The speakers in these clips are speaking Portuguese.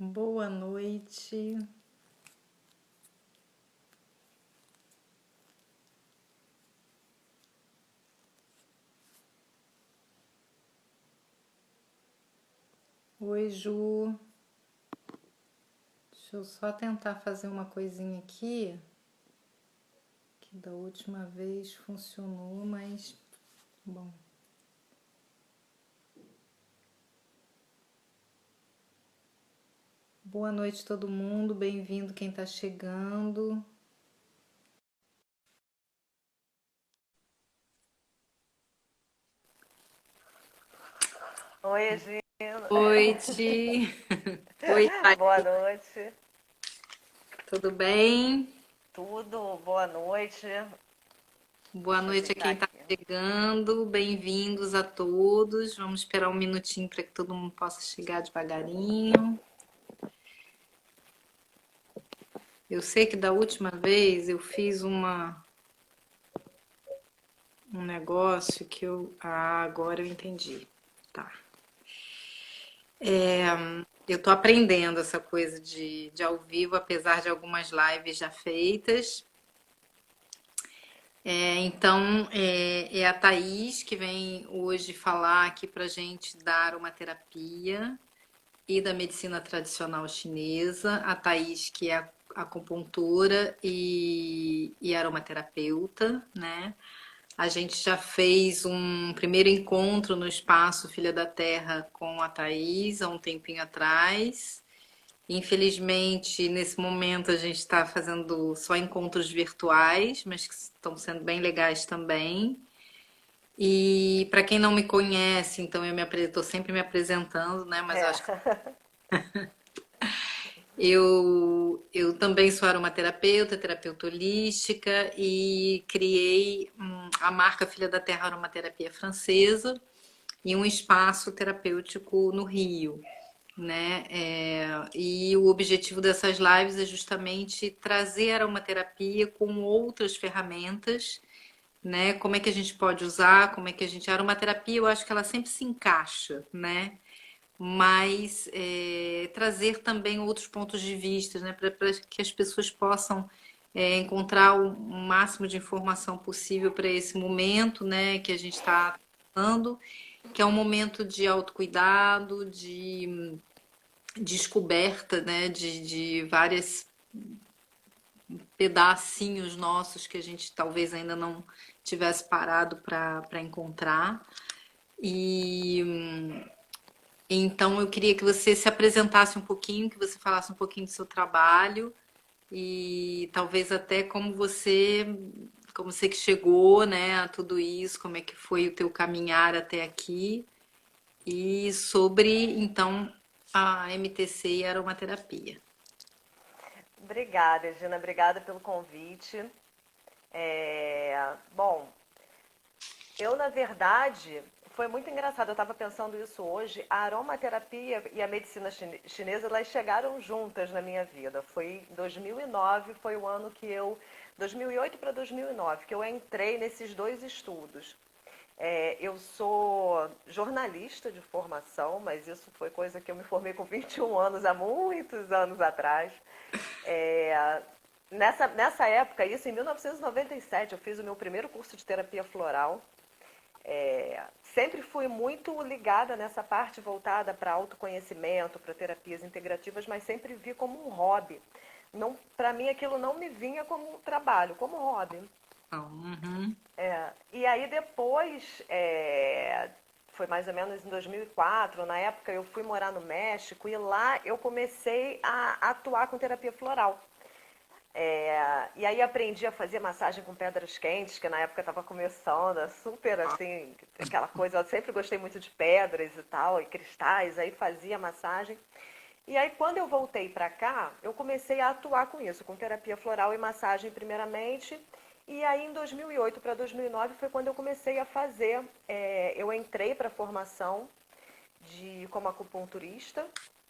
Boa noite. Oi, Ju. Deixa eu só tentar fazer uma coisinha aqui, que da última vez funcionou, mas bom. Boa noite, todo mundo. Bem-vindo quem tá chegando. Oi, Gina. Noite. Oi, Thay. Boa noite. Tudo bem? Tudo, boa noite. Boa Deixa eu noite a ajeitar quem tá aqui. chegando. Bem-vindos a todos. Vamos esperar um minutinho para que todo mundo possa chegar devagarinho. Eu sei que da última vez eu fiz um negócio que eu. Ah, agora eu entendi. Tá. Eu tô aprendendo essa coisa de ao vivo, apesar de algumas lives já feitas. Então, é a Thaís que vem hoje falar aqui pra gente da aromaterapia e da medicina tradicional chinesa. A Thaís, que é acupuntora e aromaterapeuta, né? A gente já fez um primeiro encontro no espaço Filha da Terra com a Thaís há um tempinho atrás. Infelizmente, nesse momento, a gente está fazendo só encontros virtuais, mas que estão sendo bem legais também. E para quem não me conhece, então estou sempre me apresentando, né? Mas eu É, acho que eu também sou aromaterapeuta, terapeuta holística e criei a marca Filha da Terra Aromaterapia Francesa e um espaço terapêutico no Rio, né? E o objetivo dessas lives é justamente trazer a aromaterapia com outras ferramentas, né? Como é que a gente pode usar, como é que a gente... A aromaterapia, eu acho que ela sempre se encaixa, né? Mas trazer também outros pontos de vista, né? Para que as pessoas possam encontrar o máximo de informação possível para esse momento, né? Que a gente está passando, que é um momento de autocuidado, de descoberta, né, de vários pedacinhos nossos que a gente talvez ainda não tivesse parado para encontrar. E então eu queria que você se apresentasse um pouquinho, que você falasse um pouquinho do seu trabalho e talvez até como você que chegou, né, a tudo isso, como é que foi o teu caminhar até aqui e sobre então a MTC e a aromaterapia. obrigada, Gina. Obrigada pelo convite. Bom, eu, na verdade, foi muito engraçado. Eu estava pensando isso hoje. A aromaterapia e a medicina chinesa, elas chegaram juntas na minha vida. Foi em 2009, foi o ano que eu... 2008 para 2009, que eu entrei nesses dois estudos. Eu sou jornalista de formação, mas isso foi coisa que eu me formei com 21 anos, há muitos anos atrás. É, nessa época, isso em 1997, eu fiz o meu primeiro curso de terapia floral. Sempre fui muito ligada nessa parte voltada para autoconhecimento, para terapias integrativas, mas sempre vi como um hobby. Não, para mim aquilo não me vinha como um trabalho, como hobby. Uhum. E aí depois, foi mais ou menos em 2004, na época eu fui morar no México e lá eu comecei a atuar com terapia floral. E aí aprendi a fazer massagem com pedras quentes, que na época estava começando, super assim, aquela coisa, eu sempre gostei muito de pedras e tal, e cristais, aí fazia massagem. E aí quando eu voltei para cá, eu comecei a atuar com isso, com terapia floral e massagem primeiramente. E aí em 2008 para 2009 foi quando eu comecei a fazer, eu entrei para a formação como acupunturista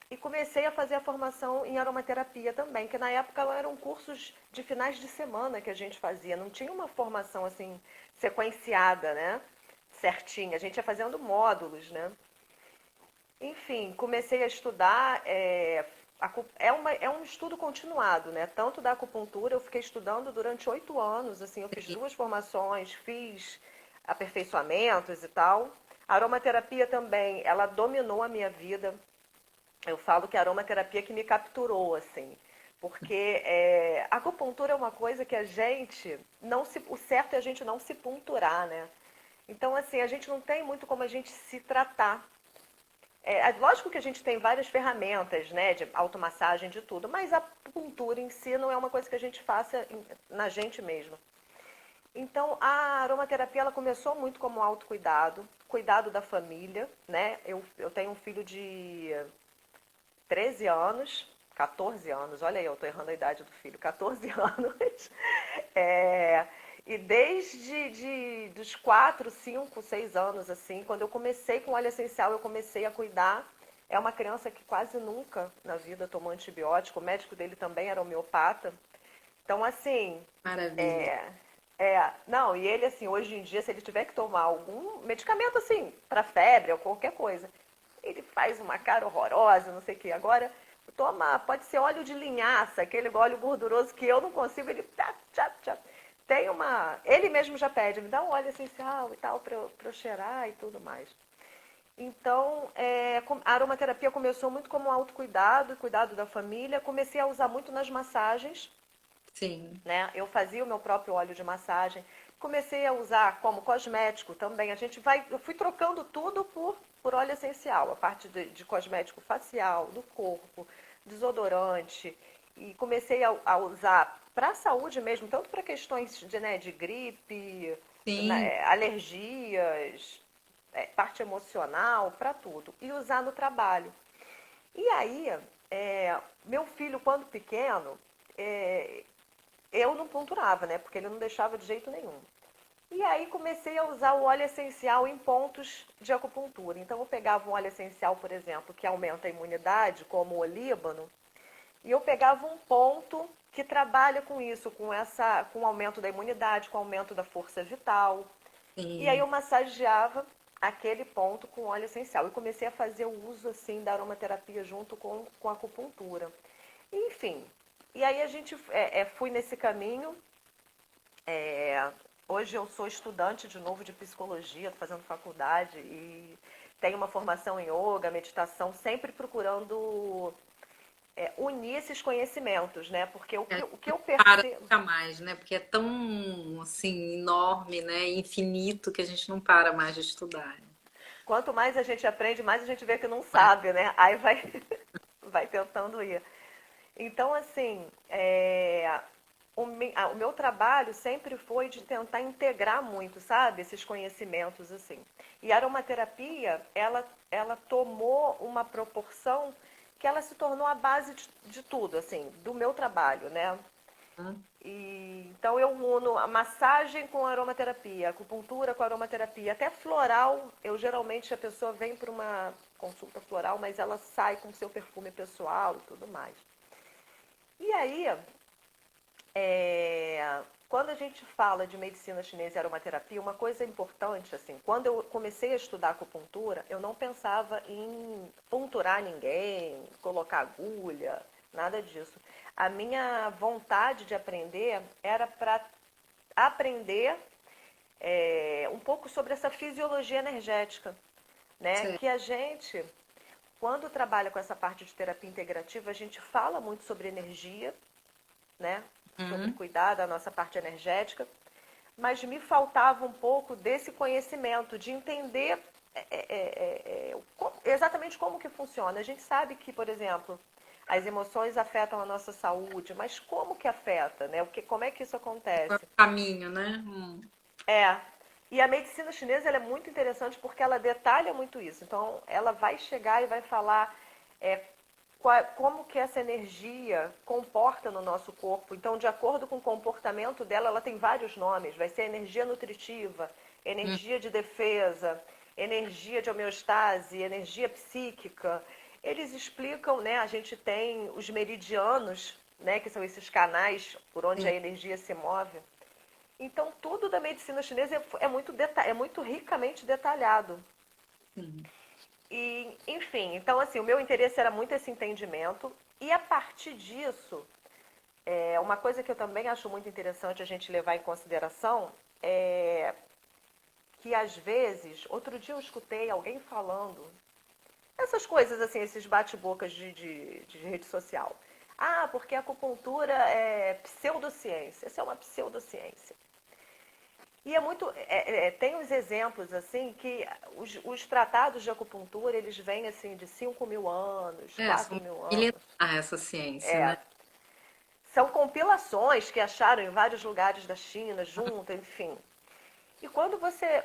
e comecei a fazer a formação em aromaterapia também, que na época eram cursos de finais de semana que a gente fazia, não tinha uma formação assim sequenciada, né? Certinha, a gente ia fazendo módulos, né? Enfim, comecei a estudar, é um estudo continuado, né? Tanto da acupuntura, eu fiquei estudando durante 8 anos, assim, eu fiz Sim. 2 formações, fiz aperfeiçoamentos e tal. A aromaterapia também, ela dominou a minha vida. Eu falo que a aromaterapia que me capturou, assim. Porque a acupuntura é uma coisa que a gente não se. O certo é a gente não se punturar, né? Então, assim, a gente não tem muito como a gente se tratar. Lógico que a gente tem várias ferramentas, né, de automassagem, de tudo, mas a acupuntura em si não é uma coisa que a gente faça na gente mesmo. Então, a aromaterapia ela começou muito como autocuidado, cuidado da família, né? Eu tenho um filho de 13 anos, 14 anos, olha aí, eu tô errando a idade do filho, 14 anos. É, e dos 4, 5, 6 anos, assim, quando eu comecei com óleo essencial, eu comecei a cuidar. É uma criança que quase nunca na vida tomou antibiótico, o médico dele também era homeopata. Então, assim, Maravilha. é, não, e ele, assim, hoje em dia, se ele tiver que tomar algum medicamento, assim, para febre ou qualquer coisa, ele faz uma cara horrorosa, não sei o quê. Agora, toma, pode ser óleo de linhaça, aquele óleo gorduroso que eu não consigo, ele tchá, tchá, tchá. Tem uma. Ele mesmo já pede, me dá um óleo essencial e tal, pra eu cheirar e tudo mais. Então, a aromaterapia começou muito como autocuidado, cuidado da família. Comecei a usar muito nas massagens, Sim. né? Eu fazia o meu próprio óleo de massagem. Comecei a usar como cosmético também. Eu fui trocando tudo por óleo essencial, a parte de cosmético facial, do corpo, desodorante. E comecei a usar para a saúde mesmo, tanto para questões de gripe, Sim. alergias, parte emocional, para tudo. E usar no trabalho. E aí, meu filho, quando pequeno, é, eu não ponturava, né? Porque ele não deixava de jeito nenhum. E aí comecei a usar o óleo essencial em pontos de acupuntura. Então eu pegava um óleo essencial, por exemplo, que aumenta a imunidade, como o olíbano, e eu pegava um ponto que trabalha com isso, com o aumento da imunidade, com o aumento da força vital. E aí eu Sim. massageava aquele ponto com óleo essencial. E comecei a fazer o uso assim da aromaterapia junto com a acupuntura. Enfim, e aí a gente fui nesse caminho. É, hoje eu sou estudante de novo de psicologia, estou fazendo faculdade e tenho uma formação em yoga, meditação, sempre procurando unir esses conhecimentos, né? Porque É, o que eu para percebo. nunca mais, né? Porque é tão assim enorme, né? Infinito que a gente não para mais de estudar. Quanto mais a gente aprende, mais a gente vê que não sabe, né? Aí vai, vai tentando ir. Então, assim, o meu trabalho sempre foi de tentar integrar muito, sabe, esses conhecimentos, assim. E a aromaterapia, ela tomou uma proporção que ela se tornou a base de tudo, assim, do meu trabalho, né? Né? Então eu uno a massagem com a aromaterapia, a acupuntura com a aromaterapia, até floral. Eu geralmente a pessoa vem para uma consulta floral, mas ela sai com seu perfume pessoal e tudo mais. E aí, quando a gente fala de medicina chinesa e aromaterapia, uma coisa importante, assim, quando eu comecei a estudar acupuntura, eu não pensava em punturar ninguém, colocar agulha, nada disso. A minha vontade de aprender era para aprender um pouco sobre essa fisiologia energética, né? Certo. Que a gente, quando trabalha com essa parte de terapia integrativa, a gente fala muito sobre energia, né? Sobre Hum, cuidar da nossa parte energética, mas me faltava um pouco desse conhecimento, de entender exatamente como que funciona. A gente sabe que, por exemplo, as emoções afetam a nossa saúde, mas como que afeta, né? Como é que isso qual é acontece? o caminho, né? É. E a medicina chinesa ela é muito interessante porque ela detalha muito isso. Então, ela vai chegar e vai falar é, como que essa energia comporta no nosso corpo. Então, de acordo com o comportamento dela, ela tem vários nomes. Vai ser energia nutritiva, Hum, energia de defesa, energia de homeostase, energia psíquica. Eles explicam, né? A gente tem os meridianos, né? Que são esses canais por onde a sim, energia se move. Então, tudo da medicina chinesa é muito ricamente detalhado. sim. E, enfim, então assim, o meu interesse era muito esse entendimento. E a partir disso, uma coisa que eu também acho muito interessante a gente levar em consideração é que às vezes, outro dia eu escutei alguém falando essas coisas assim, esses bate-bocas de rede social. Ah, porque a acupuntura é pseudociência. Essa é uma pseudociência. E é muito. Tem uns exemplos assim que os tratados de acupuntura eles vêm assim de 5.000 anos, São 4.000 milenar anos. essa ciência, É, né? são compilações que acharam em vários lugares da China, junto, enfim. E quando você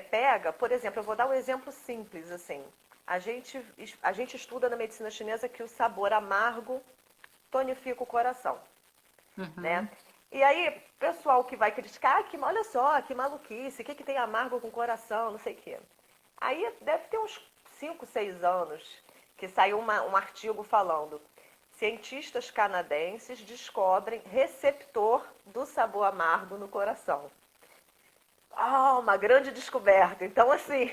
pega, por exemplo, eu vou dar um exemplo simples assim. A gente estuda na medicina chinesa que o sabor amargo tonifica o coração, né? Uhum. E aí, pessoal que vai criticar, olha só, que maluquice, o que tem amargo com coração, não sei o quê. Aí deve ter uns 5, 6 anos que saiu um artigo falando cientistas canadenses descobrem receptor do sabor amargo no coração. Ah, uma grande descoberta. Então, assim,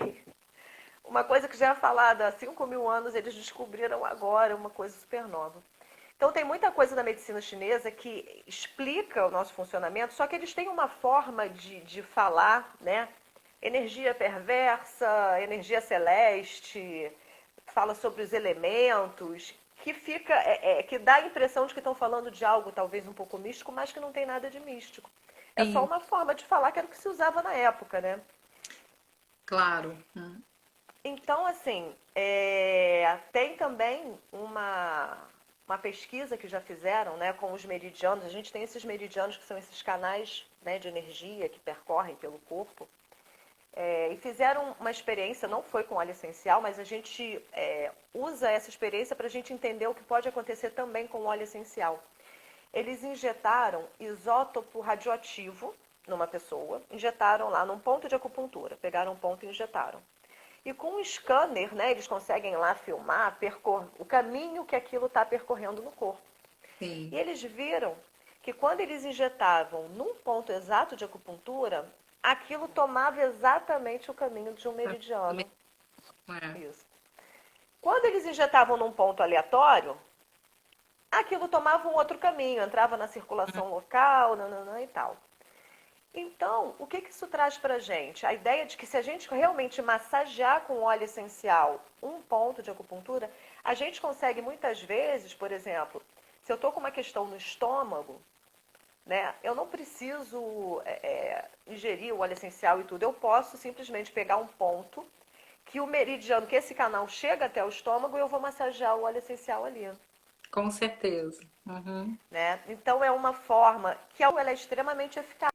uma coisa que já é falada há 5.000 anos, eles descobriram agora uma coisa super nova. Então, tem muita coisa na medicina chinesa que explica o nosso funcionamento, só que eles têm uma forma de falar, né? Energia perversa, energia celeste, fala sobre os elementos, que fica, que dá a impressão de que estão falando de algo talvez um pouco místico, mas que não tem nada de místico. É só Sim, uma forma de falar que era o que se usava na época, né? claro. Então, assim, tem também uma pesquisa que já fizeram, né, com os meridianos. A gente tem esses meridianos que são esses canais, né, de energia que percorrem pelo corpo. E fizeram uma experiência, não foi com óleo essencial, mas a gente usa essa experiência para a gente entender o que pode acontecer também com óleo essencial. Eles injetaram isótopo radioativo numa pessoa, injetaram lá num ponto de acupuntura, pegaram um ponto e injetaram. E com um scanner, né, eles conseguem lá filmar o caminho que aquilo está percorrendo no corpo. Sim. E eles viram que quando eles injetavam num ponto exato de acupuntura, aquilo tomava exatamente o caminho de um meridiano. É. Isso. Quando eles injetavam num ponto aleatório, aquilo tomava um outro caminho, entrava na circulação local, nananã e tal. Então, o que isso traz para a gente? A ideia de que se a gente realmente massagear com óleo essencial um ponto de acupuntura, a gente consegue muitas vezes, por exemplo, se eu estou com uma questão no estômago, né, eu não preciso ingerir o óleo essencial e tudo, eu posso simplesmente pegar um ponto que o meridiano, que esse canal chega até o estômago e eu vou massagear o óleo essencial ali. Com certeza. Uhum. Né? Então é uma forma que ela é extremamente eficaz.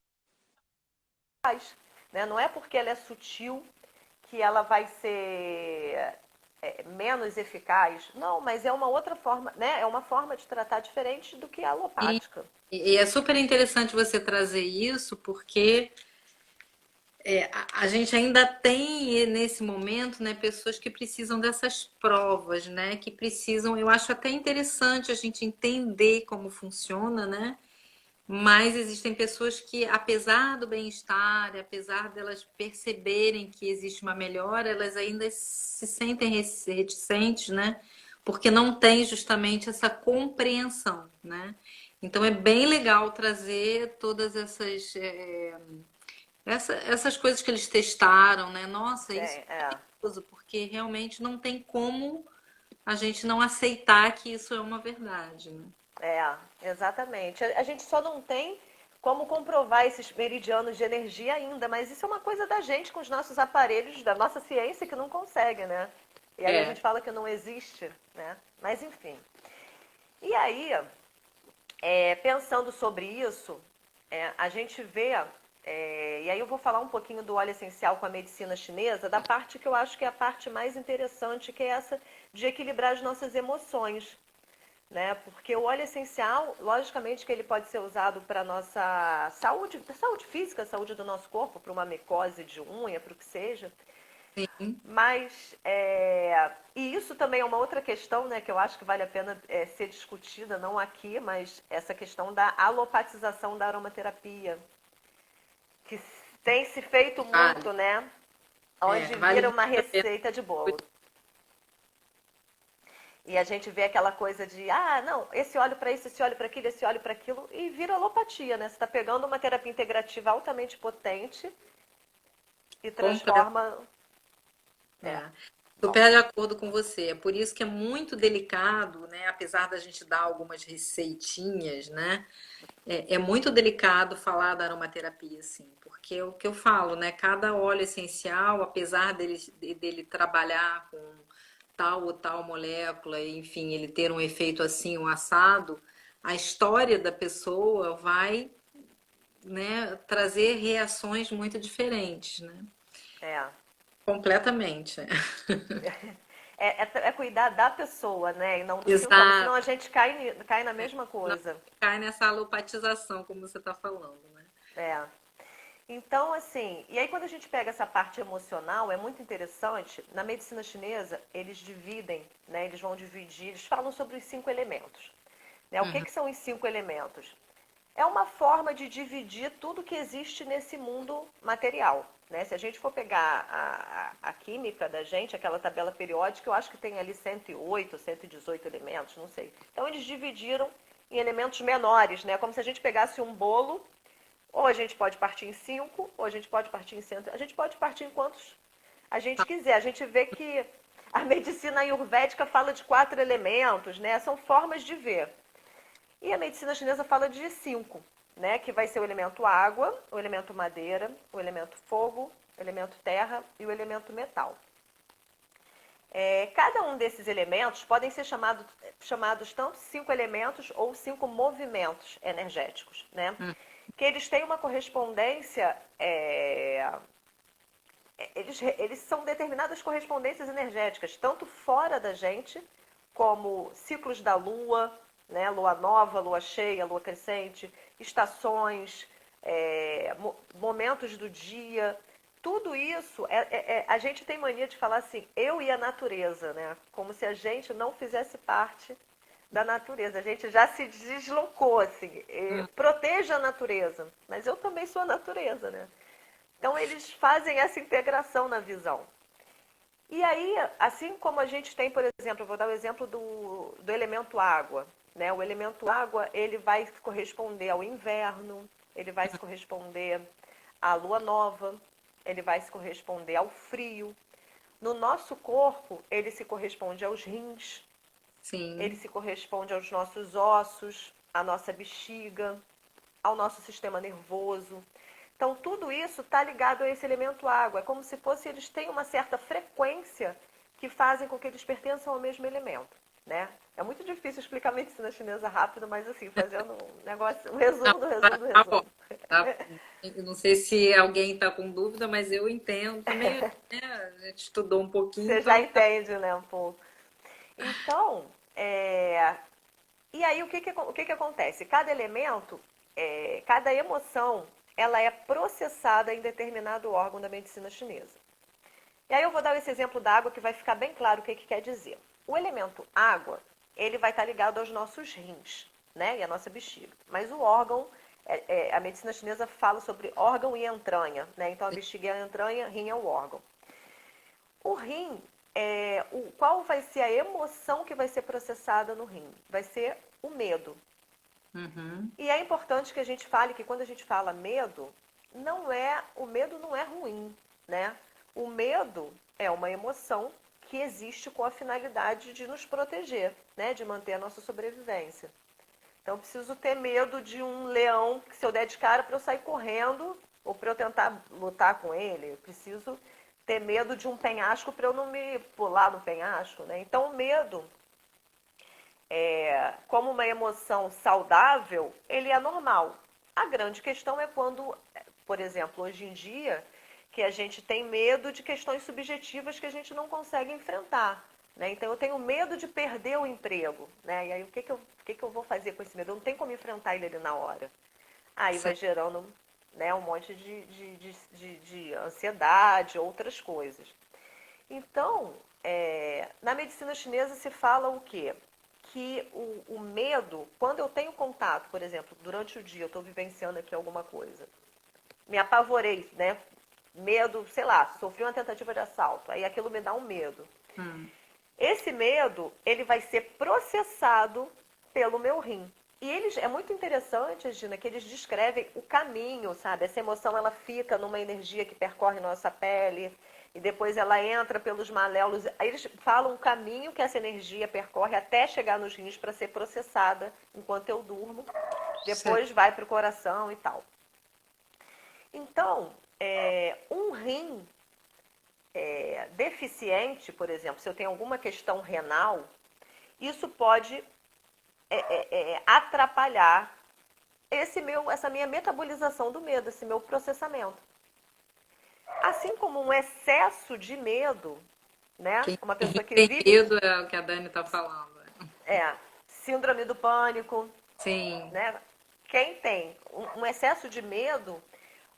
Né? Não é porque ela é sutil que ela vai ser menos eficaz. Não, mas é uma outra forma, né? É uma forma de tratar diferente do que a E, alopática. e é super interessante você trazer isso, porque a gente ainda tem nesse momento, né, pessoas que precisam dessas provas, né? Que precisam, eu acho até interessante a gente entender como funciona, né? Mas existem pessoas que, apesar do bem-estar, apesar delas perceberem que existe uma melhora, elas ainda se sentem reticentes, né? Porque não tem justamente essa compreensão, né? Então é bem legal trazer todas essas coisas que eles testaram, né? Nossa, isso Tem, é perigoso, porque realmente não tem como a gente não aceitar que isso é uma verdade, né? exatamente. A gente só não tem como comprovar esses meridianos de energia ainda, mas isso é uma coisa da gente com os nossos aparelhos, da nossa ciência que não consegue, né? E aí a É. gente fala que não existe, né? Mas enfim. E aí, pensando sobre isso, a gente vê, e aí eu vou falar um pouquinho do óleo essencial com a medicina chinesa, da parte que eu acho que é a parte mais interessante, que é essa de equilibrar as nossas emoções. Né? Porque o óleo essencial, logicamente que ele pode ser usado para a nossa saúde, saúde física, saúde do nosso corpo, para uma micose de unha, para o que seja. Sim. Mas, e isso também é uma outra questão, né, que eu acho que vale a pena ser discutida, não aqui, mas essa questão da alopatização da aromaterapia, que tem se feito Vale. muito, né, onde Vale vira muito uma a pena. receita de bolo. E a gente vê aquela coisa de, ah, não, esse óleo para isso, esse óleo para aquilo, esse óleo para aquilo, e vira alopatia, né? Você está pegando uma terapia integrativa altamente potente e Compra. transforma. É, É. Super de acordo com você. É por isso que é muito delicado, né? Apesar da gente dar algumas receitinhas, né? É muito delicado falar da aromaterapia, assim, porque é o que eu falo, né? Cada óleo essencial, apesar dele trabalhar com tal ou tal molécula, enfim, ele ter um efeito assim, um assado, a história da pessoa vai, né, trazer reações muito diferentes, né? é. Completamente. É cuidar da pessoa, né? E não do sintoma. Senão Exato. a gente cai na mesma Não coisa. cai nessa alopatização, como você está falando, né? É. Então, assim, e aí quando a gente pega essa parte emocional, é muito interessante. Na medicina chinesa, eles dividem, né? Eles vão dividir, eles falam sobre os 5 elementos. Né? O que, Uhum. que são os 5 elementos? É uma forma de dividir tudo que existe nesse mundo material. Né? Se a gente for pegar a química da gente, aquela tabela periódica, eu acho que tem ali 108, 118 elementos, não sei. Então eles dividiram em elementos menores, né? Como se a gente pegasse um bolo, ou a gente pode partir em 5, ou a gente pode partir em 100. A gente pode partir em quantos a gente quiser. A gente vê que a medicina ayurvédica fala de 4 elementos, né? São formas de ver. E a medicina chinesa fala de 5, né? Que vai ser o elemento água, o elemento madeira, o elemento fogo, o elemento terra e o elemento metal. Cada um desses elementos podem ser chamados tanto 5 elementos ou 5 movimentos energéticos, né? Uhum. Que eles têm uma correspondência, eles são determinadas correspondências energéticas, tanto fora da gente, como ciclos da lua, né? Lua nova, lua cheia, lua crescente, estações, momentos do dia. Tudo isso, a gente tem mania de falar assim, eu e a natureza, né? Como se a gente não fizesse parte da natureza. A gente já se deslocou, assim. Proteja a natureza, mas eu também sou a natureza, né? Então, eles fazem essa integração na visão. E aí, assim como a gente tem, por exemplo, eu vou dar o exemplo do elemento água. Né? O elemento água, ele vai corresponder ao inverno, ele vai se corresponder à lua nova, ele vai se corresponder ao frio. No nosso corpo, ele se corresponde aos rins, ele Sim. se corresponde aos nossos ossos, à nossa bexiga, ao nosso sistema nervoso. Então, tudo isso está ligado a esse elemento água. É como se fosse eles têm uma certa frequência que fazem com que eles pertençam ao mesmo elemento. Né? É muito difícil explicar a medicina chinesa rápido, mas assim, fazendo um negócio, um Não, resumo do resumo do tá bom. resumo. Tá. Eu não sei se alguém está com dúvida, mas eu entendo também, né? A gente estudou um pouquinho, Você já então tá. entende, né, um pouco. Então, e aí o que acontece? Cada elemento, cada emoção, ela é processada em determinado órgão da medicina chinesa. E aí eu vou dar esse exemplo da água que vai ficar bem claro o que quer dizer. O elemento água, ele vai estar ligado aos nossos rins, né? E à nossa bexiga. Mas o órgão, a medicina chinesa fala sobre órgão e entranha, né? Então a bexiga é a entranha, rim é o órgão. O rim, qual vai ser a emoção que vai ser processada no rim? Vai ser o medo. Uhum. E é importante que a gente fale que quando a gente fala medo, o medo não é ruim, né? O medo é uma emoção que existe com a finalidade de nos proteger, né? De manter a nossa sobrevivência. Então, eu preciso ter medo de um leão que se eu der de cara para eu sair correndo ou para eu tentar lutar com ele. Eu preciso ter medo de um penhasco para eu não me pular no penhasco, né? Então, o medo como uma emoção saudável, ele é normal. A grande questão é quando, por exemplo, hoje em dia, que a gente tem medo de questões subjetivas que a gente não consegue enfrentar. Né? Então, eu tenho medo de perder o emprego. Né? E aí, o que eu vou fazer com esse medo? Eu não tenho como enfrentar ele ali na hora. Aí vai Certo. gerando, né, um monte de ansiedade, outras coisas. Então, na medicina chinesa se fala o quê? Que o medo, quando eu tenho contato, por exemplo, durante o dia eu estou vivenciando aqui alguma coisa, me apavorei, né? Medo, sei lá, sofri uma tentativa de assalto, aí aquilo me dá um medo. Hum. Esse medo, ele vai ser processado pelo meu rim. E eles, é muito interessante, Gina, que eles descrevem o caminho, sabe? Essa emoção, ela fica numa energia que percorre nossa pele e depois ela entra pelos maléolos. Aí eles falam o caminho que essa energia percorre até chegar nos rins para ser processada enquanto eu durmo. Depois Certo. vai para o coração e tal. Então, um rim deficiente, por exemplo, se eu tenho alguma questão renal, isso pode atrapalhar essa minha metabolização do medo, esse meu processamento. Assim como um excesso de medo, né? Quem Uma pessoa que tem vive medo é o que a Dani está falando. síndrome do pânico, Sim, né? Quem tem um excesso de medo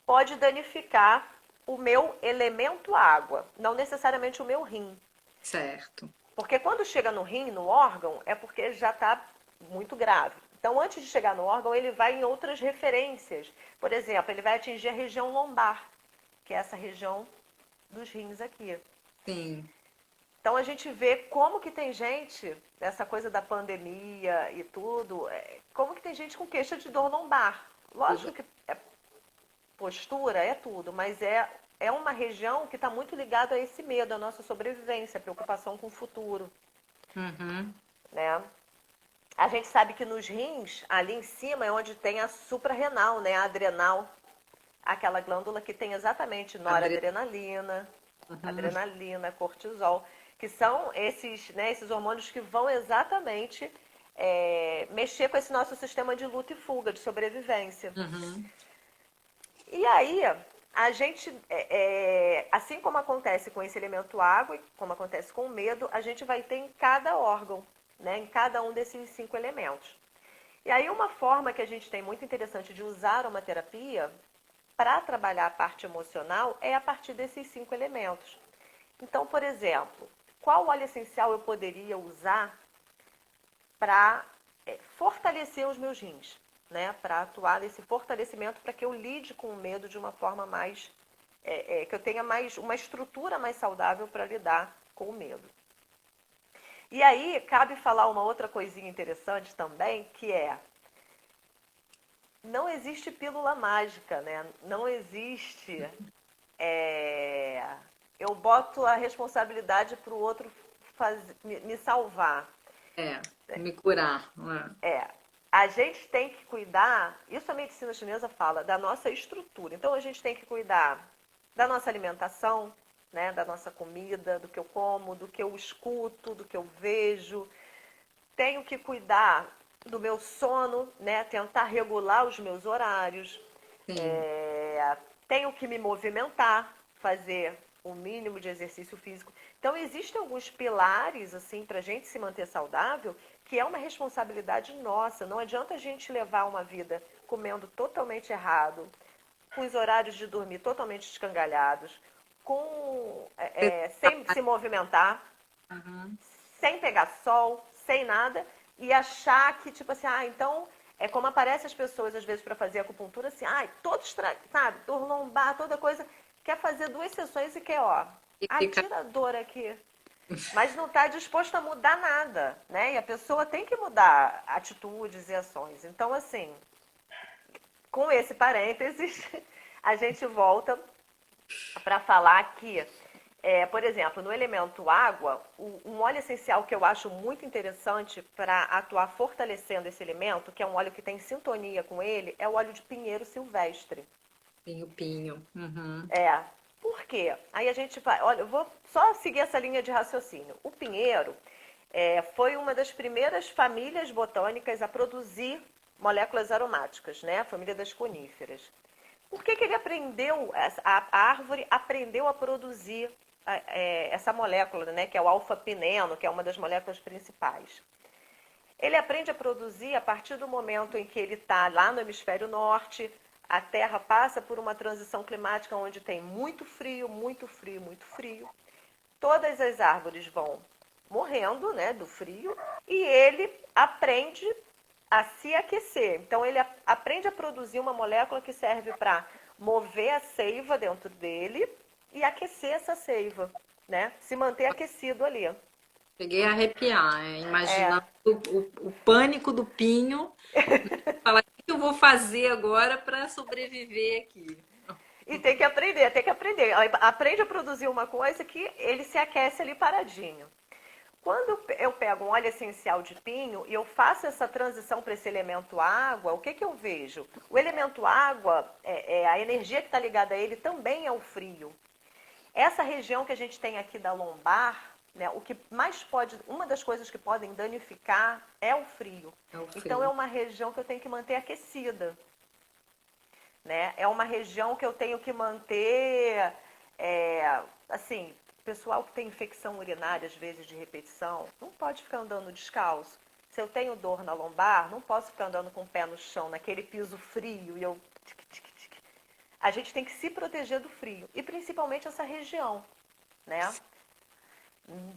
pode danificar o meu elemento água, não necessariamente o meu rim. certo. Porque quando chega no rim, no órgão, é porque já está muito grave. Então, antes de chegar no órgão, ele vai em outras referências. Por exemplo, ele vai atingir a região lombar, que é essa região dos rins aqui. Sim. Então, a gente vê como que tem gente, essa coisa da pandemia e tudo, como que tem gente com queixa de dor lombar. Lógico que postura é tudo, mas é uma região que está muito ligada a esse medo, à nossa sobrevivência, a preocupação com o futuro, Uhum. né? A gente sabe que nos rins, ali em cima, é onde tem a suprarrenal, né? A adrenal, aquela glândula que tem exatamente Adri... noradrenalina, Uhum. adrenalina, cortisol, que são esses, né, esses hormônios que vão exatamente mexer com esse nosso sistema de luta e fuga, de sobrevivência. Uhum. E aí, a gente, assim como acontece com esse elemento água, como acontece com o medo, a gente vai ter em cada órgão, né, em cada um desses 5 elementos. E aí, uma forma que a gente tem muito interessante de usar a aromaterapia para trabalhar a parte emocional é a partir desses 5 elementos. Então, por exemplo, qual óleo essencial eu poderia usar para fortalecer os meus rins, né? Para atuar nesse fortalecimento para que eu lide com o medo de uma forma mais que eu tenha mais uma estrutura mais saudável para lidar com o medo. E aí cabe falar uma outra coisinha interessante também, que não existe pílula mágica, né? Não existe é, eu boto a responsabilidade para o outro me salvar. É, me curar. Né? É, a gente tem que cuidar, isso a medicina chinesa fala, da nossa estrutura. Então a gente tem que cuidar da nossa alimentação, né, da nossa comida, do que eu como, do que eu escuto, do que eu vejo. Tenho que cuidar do meu sono, né, tentar regular os meus horários. Sim. É, tenho que me movimentar, fazer o mínimo de exercício físico. Então, existem alguns pilares, assim, para a gente se manter saudável, que é uma responsabilidade nossa. Não adianta a gente levar uma vida comendo totalmente errado, com os horários de dormir totalmente escangalhados, sem se movimentar, Uhum. sem pegar sol, sem nada, e achar que, tipo assim, então, é como aparecem as pessoas, às vezes, para fazer acupuntura, assim, todos, sabe, dor lombar, toda coisa, quer fazer 2 sessões e quer, ó, E fica. tira a dor aqui. Mas não está disposto a mudar nada, né? E a pessoa tem que mudar atitudes e ações. Então, assim, com esse parênteses, a gente volta para falar que, por exemplo, no elemento água, um óleo essencial que eu acho muito interessante para atuar fortalecendo esse elemento, que é um óleo que tem sintonia com ele, é o óleo de pinheiro silvestre. Pinho. Uhum. Por quê? Aí a gente vai, olha, eu vou só seguir essa linha de raciocínio. O pinheiro foi uma das primeiras famílias botânicas a produzir moléculas aromáticas, né? A família das coníferas. Por que ele aprendeu, a árvore aprendeu a produzir essa molécula, né, que é o alfa-pineno, que é uma das moléculas principais? Ele aprende a produzir a partir do momento em que ele está lá no hemisfério norte, a Terra passa por uma transição climática onde tem muito frio, muito frio, muito frio. Todas as árvores vão morrendo, né, do frio, e ele aprende a se aquecer. Então ele aprende a produzir uma molécula que serve para mover a seiva dentro dele e aquecer essa seiva, né? Se manter aquecido ali. Cheguei a arrepiar, É, imaginando o pânico do Pinho. Falar, o que eu vou fazer agora para sobreviver aqui? e tem que aprender, tem que aprender. Aprende a produzir uma coisa que ele se aquece ali paradinho. Quando eu pego um óleo essencial de pinho e eu faço essa transição para esse elemento água, o que, que eu vejo? O elemento água, a energia que está ligada a ele também é o frio. Essa região que a gente tem aqui da lombar, né, o que mais pode, uma das coisas que podem danificar é o frio. É o Então é frio. uma região que eu tenho que manter aquecida, né? É uma região que eu tenho que manter, assim, pessoal que tem infecção urinária, às vezes de repetição, não pode ficar andando descalço. Se eu tenho dor na lombar, não posso ficar andando com o pé no chão, naquele piso frio e eu a gente tem que se proteger do frio e principalmente essa região, né?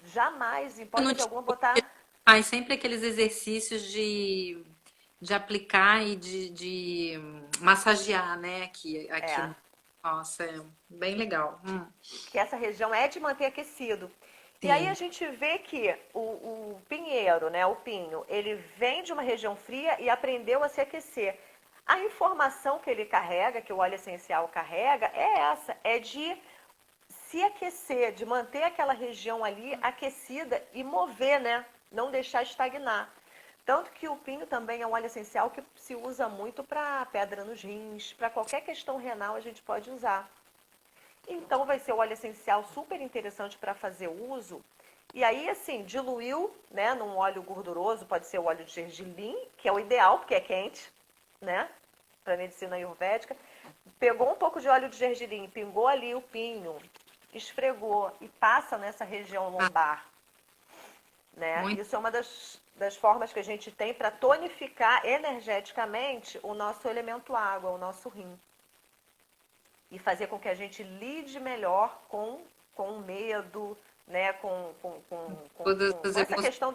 Jamais, em Não hipótese tinha- alguma, botar. Faz sempre aqueles exercícios de aplicar e de massagear, né? Aqui. É, Nossa, é bem legal. que essa região é de manter aquecido. E aí a Sim. gente vê que o pinheiro, né, o pinho, ele vem de uma região fria e aprendeu a se aquecer. A informação que ele carrega, que o óleo essencial carrega, é essa, é de se aquecer, de manter aquela região ali aquecida e mover, né? Não deixar estagnar. Tanto que o pinho também é um óleo essencial que se usa muito para pedra nos rins, para qualquer questão renal a gente pode usar. Então vai ser o óleo essencial super interessante para fazer uso. E aí, assim, diluiu, né, num óleo gorduroso, pode ser o óleo de gergelim, que é o ideal, porque é quente, né, para medicina ayurvédica. Pegou um pouco de óleo de gergelim, pingou ali o pinho, esfregou e passa nessa região Ah, lombar, né? muito. Isso é uma das formas que a gente tem para tonificar energeticamente o nosso elemento água, o nosso rim e fazer com que a gente lide melhor com o medo, né? Todas as Com essa emoções. questão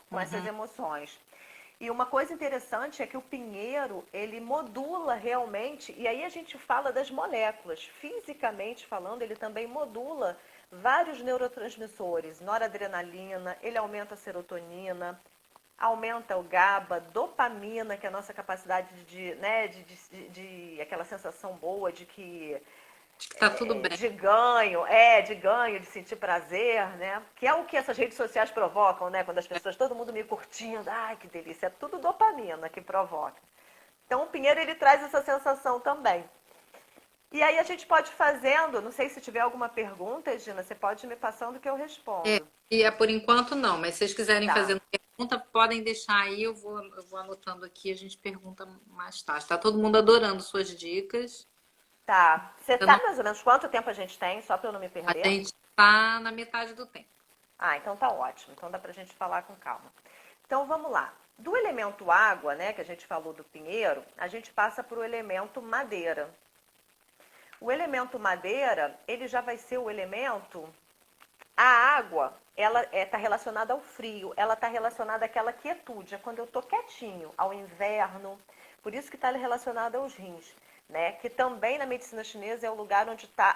com essas Uhum. emoções. E uma coisa interessante é que o pinheiro, ele modula realmente, e aí a gente fala das moléculas. Fisicamente falando, ele também modula vários neurotransmissores, noradrenalina, ele aumenta a serotonina, aumenta o GABA, dopamina, que é a nossa capacidade né, aquela sensação boa de que Acho que tá tudo bem. de ganho, de sentir prazer, né? Que é o que essas redes sociais provocam, né? Quando as pessoas, todo mundo me curtindo, ai, que delícia, é tudo dopamina que provoca. Então o Pinheiro ele traz essa sensação também. E aí a gente pode ir fazendo, não sei se tiver alguma pergunta, Gina, você pode ir me passando que eu É, respondo. e é por enquanto não, mas se vocês quiserem Tá. fazer uma pergunta, podem deixar aí, eu vou anotando aqui, a gente pergunta mais tarde. Tá todo mundo adorando suas dicas. Tá. Você Eu não- sabe mais ou menos quanto tempo a gente tem, só para eu não me A perder? gente tá na metade do tempo. Ah, então tá ótimo. Então dá pra gente falar com calma. Então vamos lá. Do elemento água, né, que a gente falou do pinheiro, a gente passa para o elemento madeira. O elemento madeira, ele já vai ser o elemento. A água, ela está relacionada ao frio, ela está relacionada àquela quietude, é quando eu estou quietinho, ao inverno. Por isso que está relacionada aos rins, né? Que também na medicina chinesa é o lugar onde está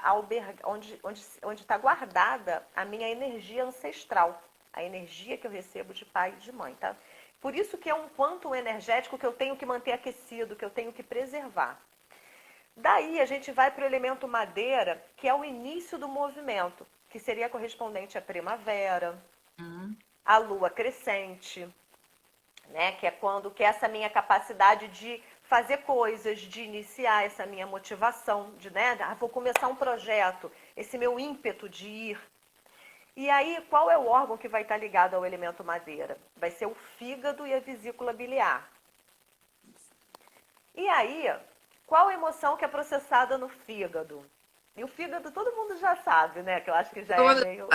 onde tá guardada a minha energia ancestral, a energia que eu recebo de pai e de mãe, tá? Por isso que é um quanto energético que eu tenho que manter aquecido, que eu tenho que preservar. Daí a gente vai para o elemento madeira, que é o início do movimento, que seria correspondente à primavera, Hum. à lua crescente, né? Que é essa minha capacidade de fazer coisas, de iniciar essa minha motivação, de, né, vou começar um projeto, esse meu ímpeto de ir. E aí, qual é o órgão que vai estar ligado ao elemento madeira? Vai ser o fígado e a vesícula biliar. E aí, qual emoção que é processada no fígado? E o fígado todo mundo já sabe, né? Que eu acho que já é Toda- meio.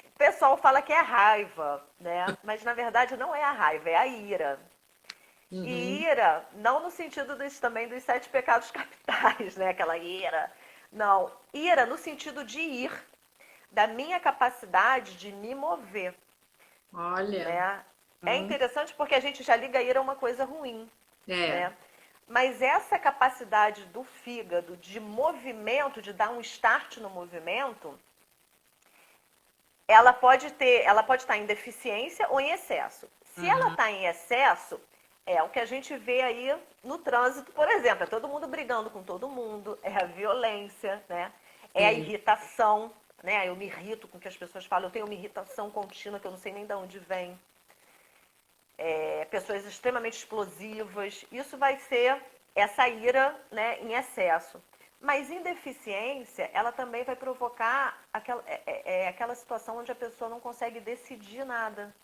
O pessoal fala que é raiva, né? Mas na verdade não é a raiva, é a ira. E Uhum. ira, não no sentido também dos sete pecados capitais, né? Aquela ira. Não, ira no sentido de ir, da minha capacidade de me mover, Olha, né? É hum, interessante porque a gente já liga a ira a uma coisa ruim, é, né? Mas essa capacidade do fígado de movimento, de dar um start no movimento, ela pode estar em deficiência ou em excesso. Se ela Uhum. está em excesso, é o que a gente vê aí no trânsito, por exemplo, é todo mundo brigando com todo mundo, é a violência, né? É a Sim. irritação, né? Eu me irrito com o que as pessoas falam, eu tenho uma irritação contínua que eu não sei nem de onde vem. Pessoas extremamente explosivas, isso vai ser essa ira, né, em excesso. Mas em deficiência, ela também vai provocar aquela situação onde a pessoa não consegue decidir nada,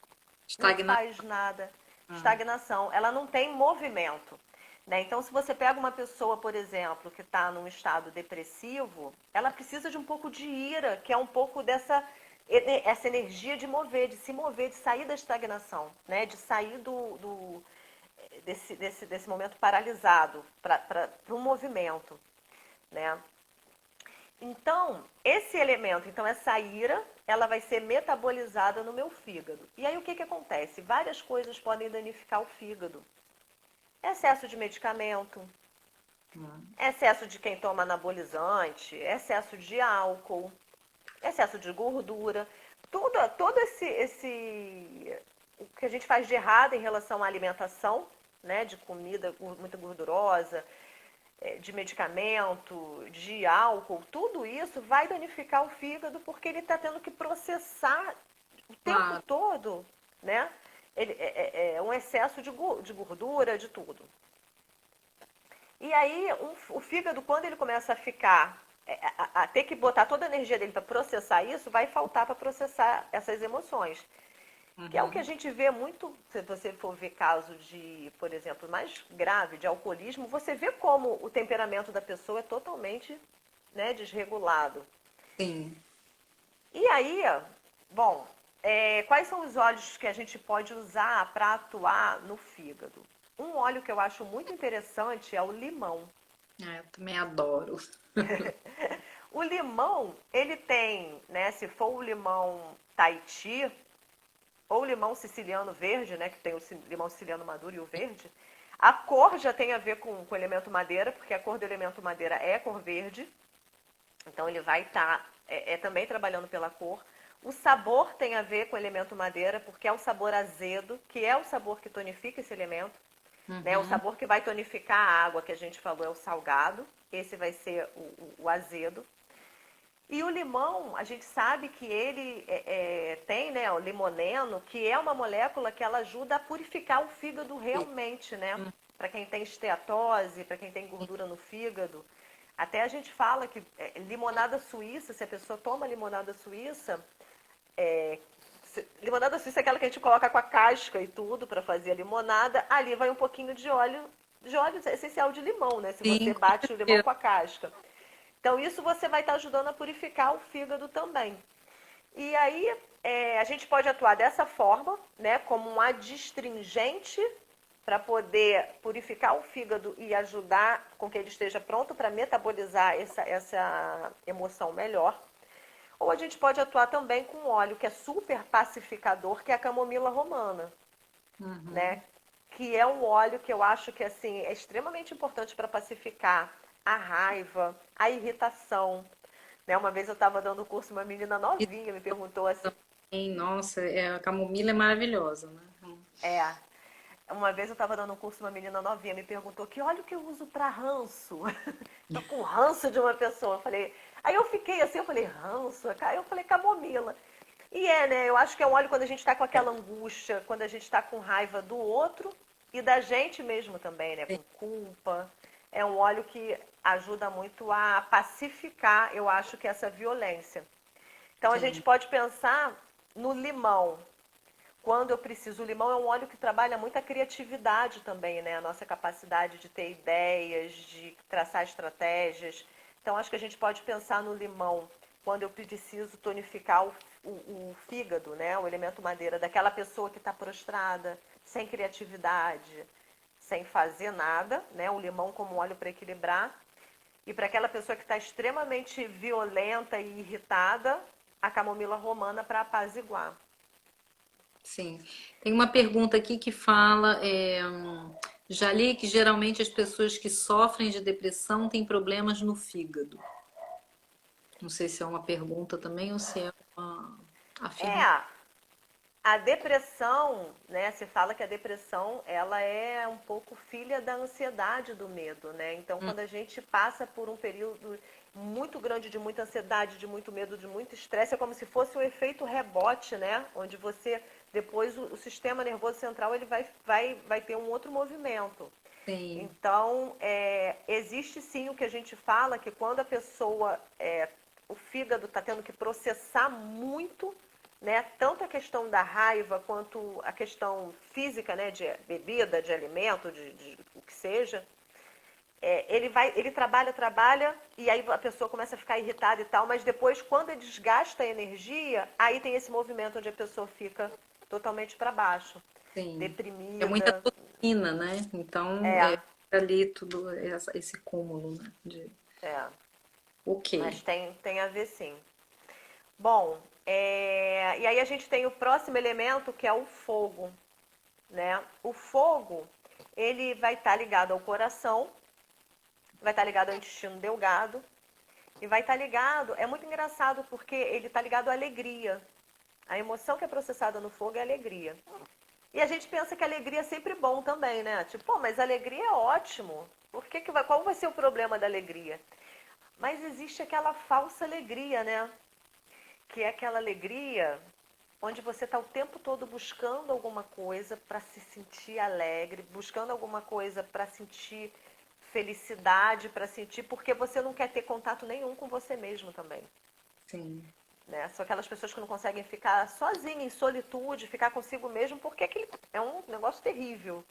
não Estagnar. faz nada, Ah, estagnação, ela não tem movimento. Né? Então, se você pega uma pessoa, por exemplo, que está num estado depressivo, ela precisa de um pouco de ira, que é um pouco essa energia de mover, de se mover, de sair da estagnação, né? De sair desse momento paralisado para um movimento. Né? Então, esse elemento, então essa ira, ela vai ser metabolizada no meu fígado. E aí o que acontece? Várias coisas podem danificar o fígado. Excesso de medicamento, ah. excesso de quem toma anabolizante, excesso de álcool, excesso de gordura, todo o que a gente faz de errado em relação à alimentação, né, de comida muito gordurosa, de medicamento, de álcool, tudo isso vai danificar o fígado porque ele está tendo que processar o tempo Claro. todo, né? É um excesso de gordura, de tudo. E aí, o fígado, quando ele começa a ficar, a ter que botar toda a energia dele para processar isso, vai faltar para processar essas emoções. Que é o que a Uhum. gente vê muito, se você for ver caso de, por exemplo, mais grave, de alcoolismo, você vê como o temperamento da pessoa é totalmente, né, desregulado. Sim. E aí, bom, quais são os óleos que a gente pode usar para atuar no fígado? Um óleo que eu acho muito interessante é o limão. Eu também adoro. O limão, ele tem, né, se for o limão Tahiti, ou limão siciliano verde, né, que tem o limão siciliano maduro e o verde, a cor já tem a ver com o elemento madeira, porque a cor do elemento madeira é cor verde, então ele vai estar também trabalhando pela cor. O sabor tem a ver com o elemento madeira, porque é o sabor azedo, que é o sabor que tonifica esse elemento. Né? O Uhum. sabor que vai tonificar a água que a gente falou é o salgado, esse vai ser o azedo. E o limão, a gente sabe que ele tem, né, o limoneno, que é uma molécula que ela ajuda a purificar o fígado realmente, né? Para quem tem esteatose, para quem tem gordura no fígado. Até a gente fala que limonada suíça, se a pessoa toma limonada suíça, é, limonada suíça é aquela que a gente coloca com a casca e tudo para fazer a limonada, ali vai um pouquinho de óleo essencial de limão, né? Se Sim, você com bate o limão certeza. com a casca. Então, isso você vai estar ajudando a purificar o fígado também. E aí, a gente pode atuar dessa forma, né, como um adstringente para poder purificar o fígado e ajudar com que ele esteja pronto para metabolizar essa emoção melhor. Ou a gente pode atuar também com um óleo que é super pacificador, que é a camomila romana, Uhum. né? Que é um óleo que eu acho que assim é extremamente importante para pacificar a raiva, a irritação. Né? Uma vez eu estava dando curso, uma menina E novinha me perguntou assim, também, nossa, a camomila é maravilhosa, né? é, uma vez eu estava dando um curso, uma menina novinha me perguntou que óleo que eu uso para ranço. Tô com ranço de uma pessoa. Eu falei, aí eu fiquei assim, eu falei, ranço? Aí eu falei, camomila. E né? Eu acho que é um óleo quando a gente está com aquela angústia, quando a gente está com raiva do outro e da gente mesmo também, né? Com culpa. É um óleo que ajuda muito a pacificar, eu acho que essa violência. Então a gente Sim, pode pensar no limão. Quando eu preciso, o limão é um óleo que trabalha muito a criatividade também, né? A nossa capacidade de ter ideias, de traçar estratégias. Então, acho que a gente pode pensar no limão quando eu preciso tonificar o fígado, né? O elemento madeira, daquela pessoa que está prostrada, sem criatividade, sem fazer nada, né? O limão como óleo para equilibrar. E para aquela pessoa que está extremamente violenta e irritada, a camomila romana para apaziguar. sim. Tem uma pergunta aqui que fala, já li que geralmente as pessoas que sofrem de depressão têm problemas no fígado. Não sei se é uma pergunta também ou se é uma. Afirma. É, a depressão, né? Se fala que a depressão, ela é um pouco filha da ansiedade, do medo, né? Então, Hum, quando a gente passa por um período muito grande de muita ansiedade, de muito medo, de muito estresse, é como se fosse um efeito rebote, né? Onde você, depois, o sistema nervoso central, ele vai ter um outro movimento. sim. Então, existe sim o que a gente fala, que quando a pessoa, o fígado está tendo que processar muito, né, tanto a questão da raiva quanto a questão física, né, de bebida, de alimento, de o que seja, ele trabalha, e aí a pessoa começa a ficar irritada e tal, mas depois, quando ele desgasta a energia, aí tem esse movimento onde a pessoa fica totalmente para baixo, Sim. É muita deprimida. toxina, né? Então, É, ali tudo, esse cúmulo, né? é. Ok. Mas tem a ver sim. Bom, e aí a gente tem o próximo elemento que é o fogo, né? O fogo, ele vai estar ligado ao coração, vai estar ligado ao intestino delgado e vai estar ligado, é muito engraçado porque ele está ligado à alegria. A emoção que é processada no fogo é a alegria. E a gente pensa que a alegria é sempre bom também, né? Tipo, pô, mas a alegria é ótimo. Qual vai ser o problema da alegria? Mas existe aquela falsa alegria, né? Que é aquela alegria onde você está o tempo todo buscando alguma coisa para se sentir alegre, buscando alguma coisa para sentir felicidade, para sentir, porque você não quer ter contato nenhum com você mesmo também. Sim. Né? São aquelas pessoas que não conseguem ficar sozinha, em solitude, ficar consigo mesmo, porque é um negócio terrível.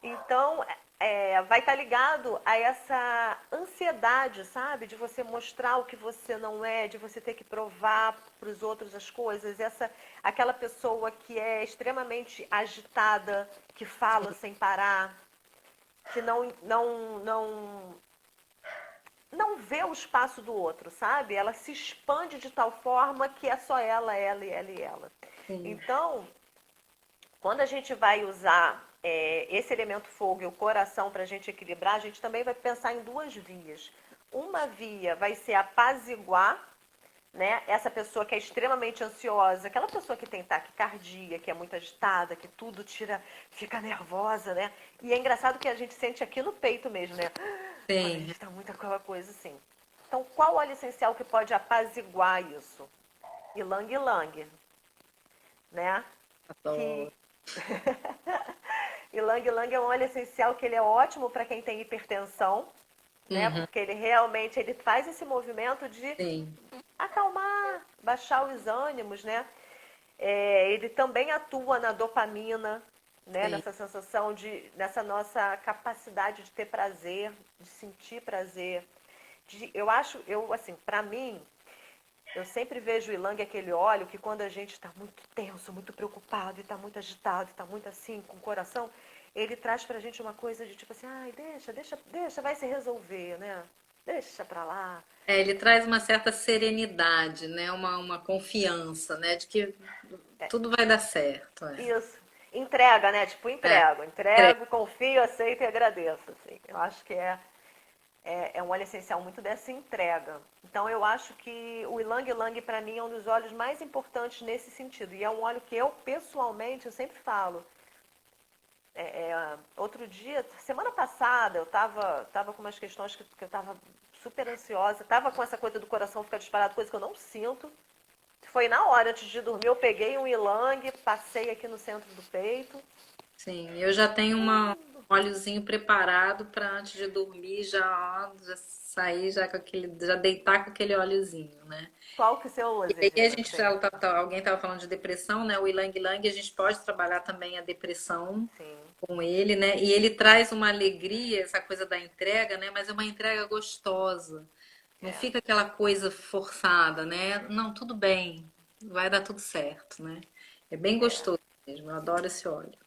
Então, vai estar ligado a essa ansiedade, sabe? De você mostrar o que você não é, de você ter que provar para os outros as coisas. Aquela pessoa que é extremamente agitada, que fala sem parar, que não vê o espaço do outro, sabe? Ela se expande de tal forma que é só ela e ela e ela. Sim. Então, quando a gente vai usar esse elemento fogo e o coração para a gente equilibrar, a gente também vai pensar em duas vias. Uma via vai ser apaziguar, né? Essa pessoa que é extremamente ansiosa, aquela pessoa que tem taquicardia, que é muito agitada, que tudo tira, fica nervosa, né? E é engraçado que a gente sente aqui no peito mesmo, né? Quando a gente Sim. está muito aquela coisa assim. Então, qual óleo essencial que pode apaziguar isso? Ylang Ylang, né? Que Adoro. Ylang Ylang é um óleo essencial que ele é ótimo para quem tem hipertensão, né? Uhum. Porque ele realmente ele faz esse movimento de Sim. acalmar, baixar os ânimos, né? Ele também atua na dopamina, né? Sim. Nessa sensação nessa nossa capacidade de ter prazer, de sentir prazer. Eu assim, para mim, eu sempre vejo o Ylang aquele óleo que quando a gente está muito tenso, muito preocupado, e está muito agitado, está muito assim, com o coração, ele traz pra gente uma coisa de tipo assim, ai, deixa, vai se resolver, né? Deixa pra lá. Ele traz uma certa serenidade, né? Uma confiança, né? De que tudo vai dar certo. Isso. Entrega, né? Tipo, É. entrego, confio, aceito e agradeço. Assim. Eu acho que é um óleo essencial muito dessa entrega. Então, eu acho que o Ylang Ylang, para mim, é um dos óleos mais importantes nesse sentido. E é um óleo que eu, pessoalmente, eu sempre falo. Outro dia, semana passada, eu tava com umas questões que eu tava super ansiosa. Tava com essa coisa do coração ficar disparado, coisa que eu não sinto. Foi na hora, antes de dormir, eu peguei um Ylang, passei aqui no centro do peito. Sim, eu já tenho um óleozinho preparado para antes de dormir já sair já com aquele, já deitar com aquele óleozinho, né? Qual que você E usa, aí a Gina? gente Sim, alguém estava falando de depressão, né? O Ylang Ylang a gente pode trabalhar também a depressão sim. com ele, né? E ele traz uma alegria, essa coisa da entrega, né? Mas é uma entrega gostosa. Não É. fica aquela coisa forçada, né? Não, tudo bem, vai dar tudo certo, né? É bem gostoso mesmo, eu adoro esse óleo.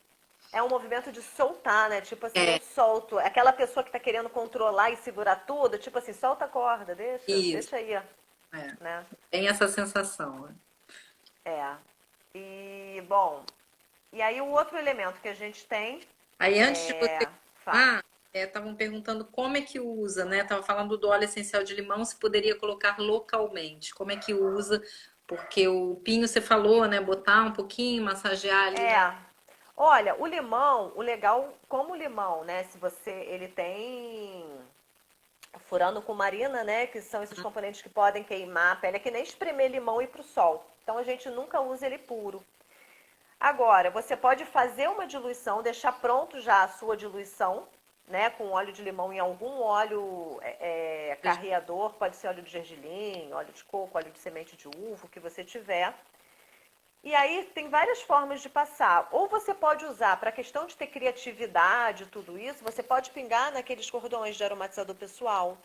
É um movimento de soltar, né? Tipo assim, eu É, solto. Aquela pessoa que tá querendo controlar e segurar tudo, tipo assim, solta a corda, isso, deixa aí, é. né? Tem essa sensação, né? É. E, bom, e aí o outro elemento que a gente tem Aí antes de você é. Fala. ah, estavam perguntando como é que usa, né? Tava falando do óleo essencial de limão, se poderia colocar localmente. Como é que usa? Porque o pinho você falou, né? Botar um pouquinho, massagear ali na. É. Olha, o limão, o legal, como o limão, né? Se você, ele tem furando com marina, né? Que são esses componentes que podem queimar a pele. É que nem espremer limão e ir pro sol. Então a gente nunca usa ele puro. Agora, você pode fazer uma diluição, deixar pronto já a sua diluição, né? Com óleo de limão em algum óleo carreador, pode ser óleo de gergelim, óleo de coco, óleo de semente de uva, o que você tiver. E aí tem várias formas de passar. Ou você pode usar para a questão de ter criatividade, tudo isso, você pode pingar naqueles cordões de aromatizador pessoal.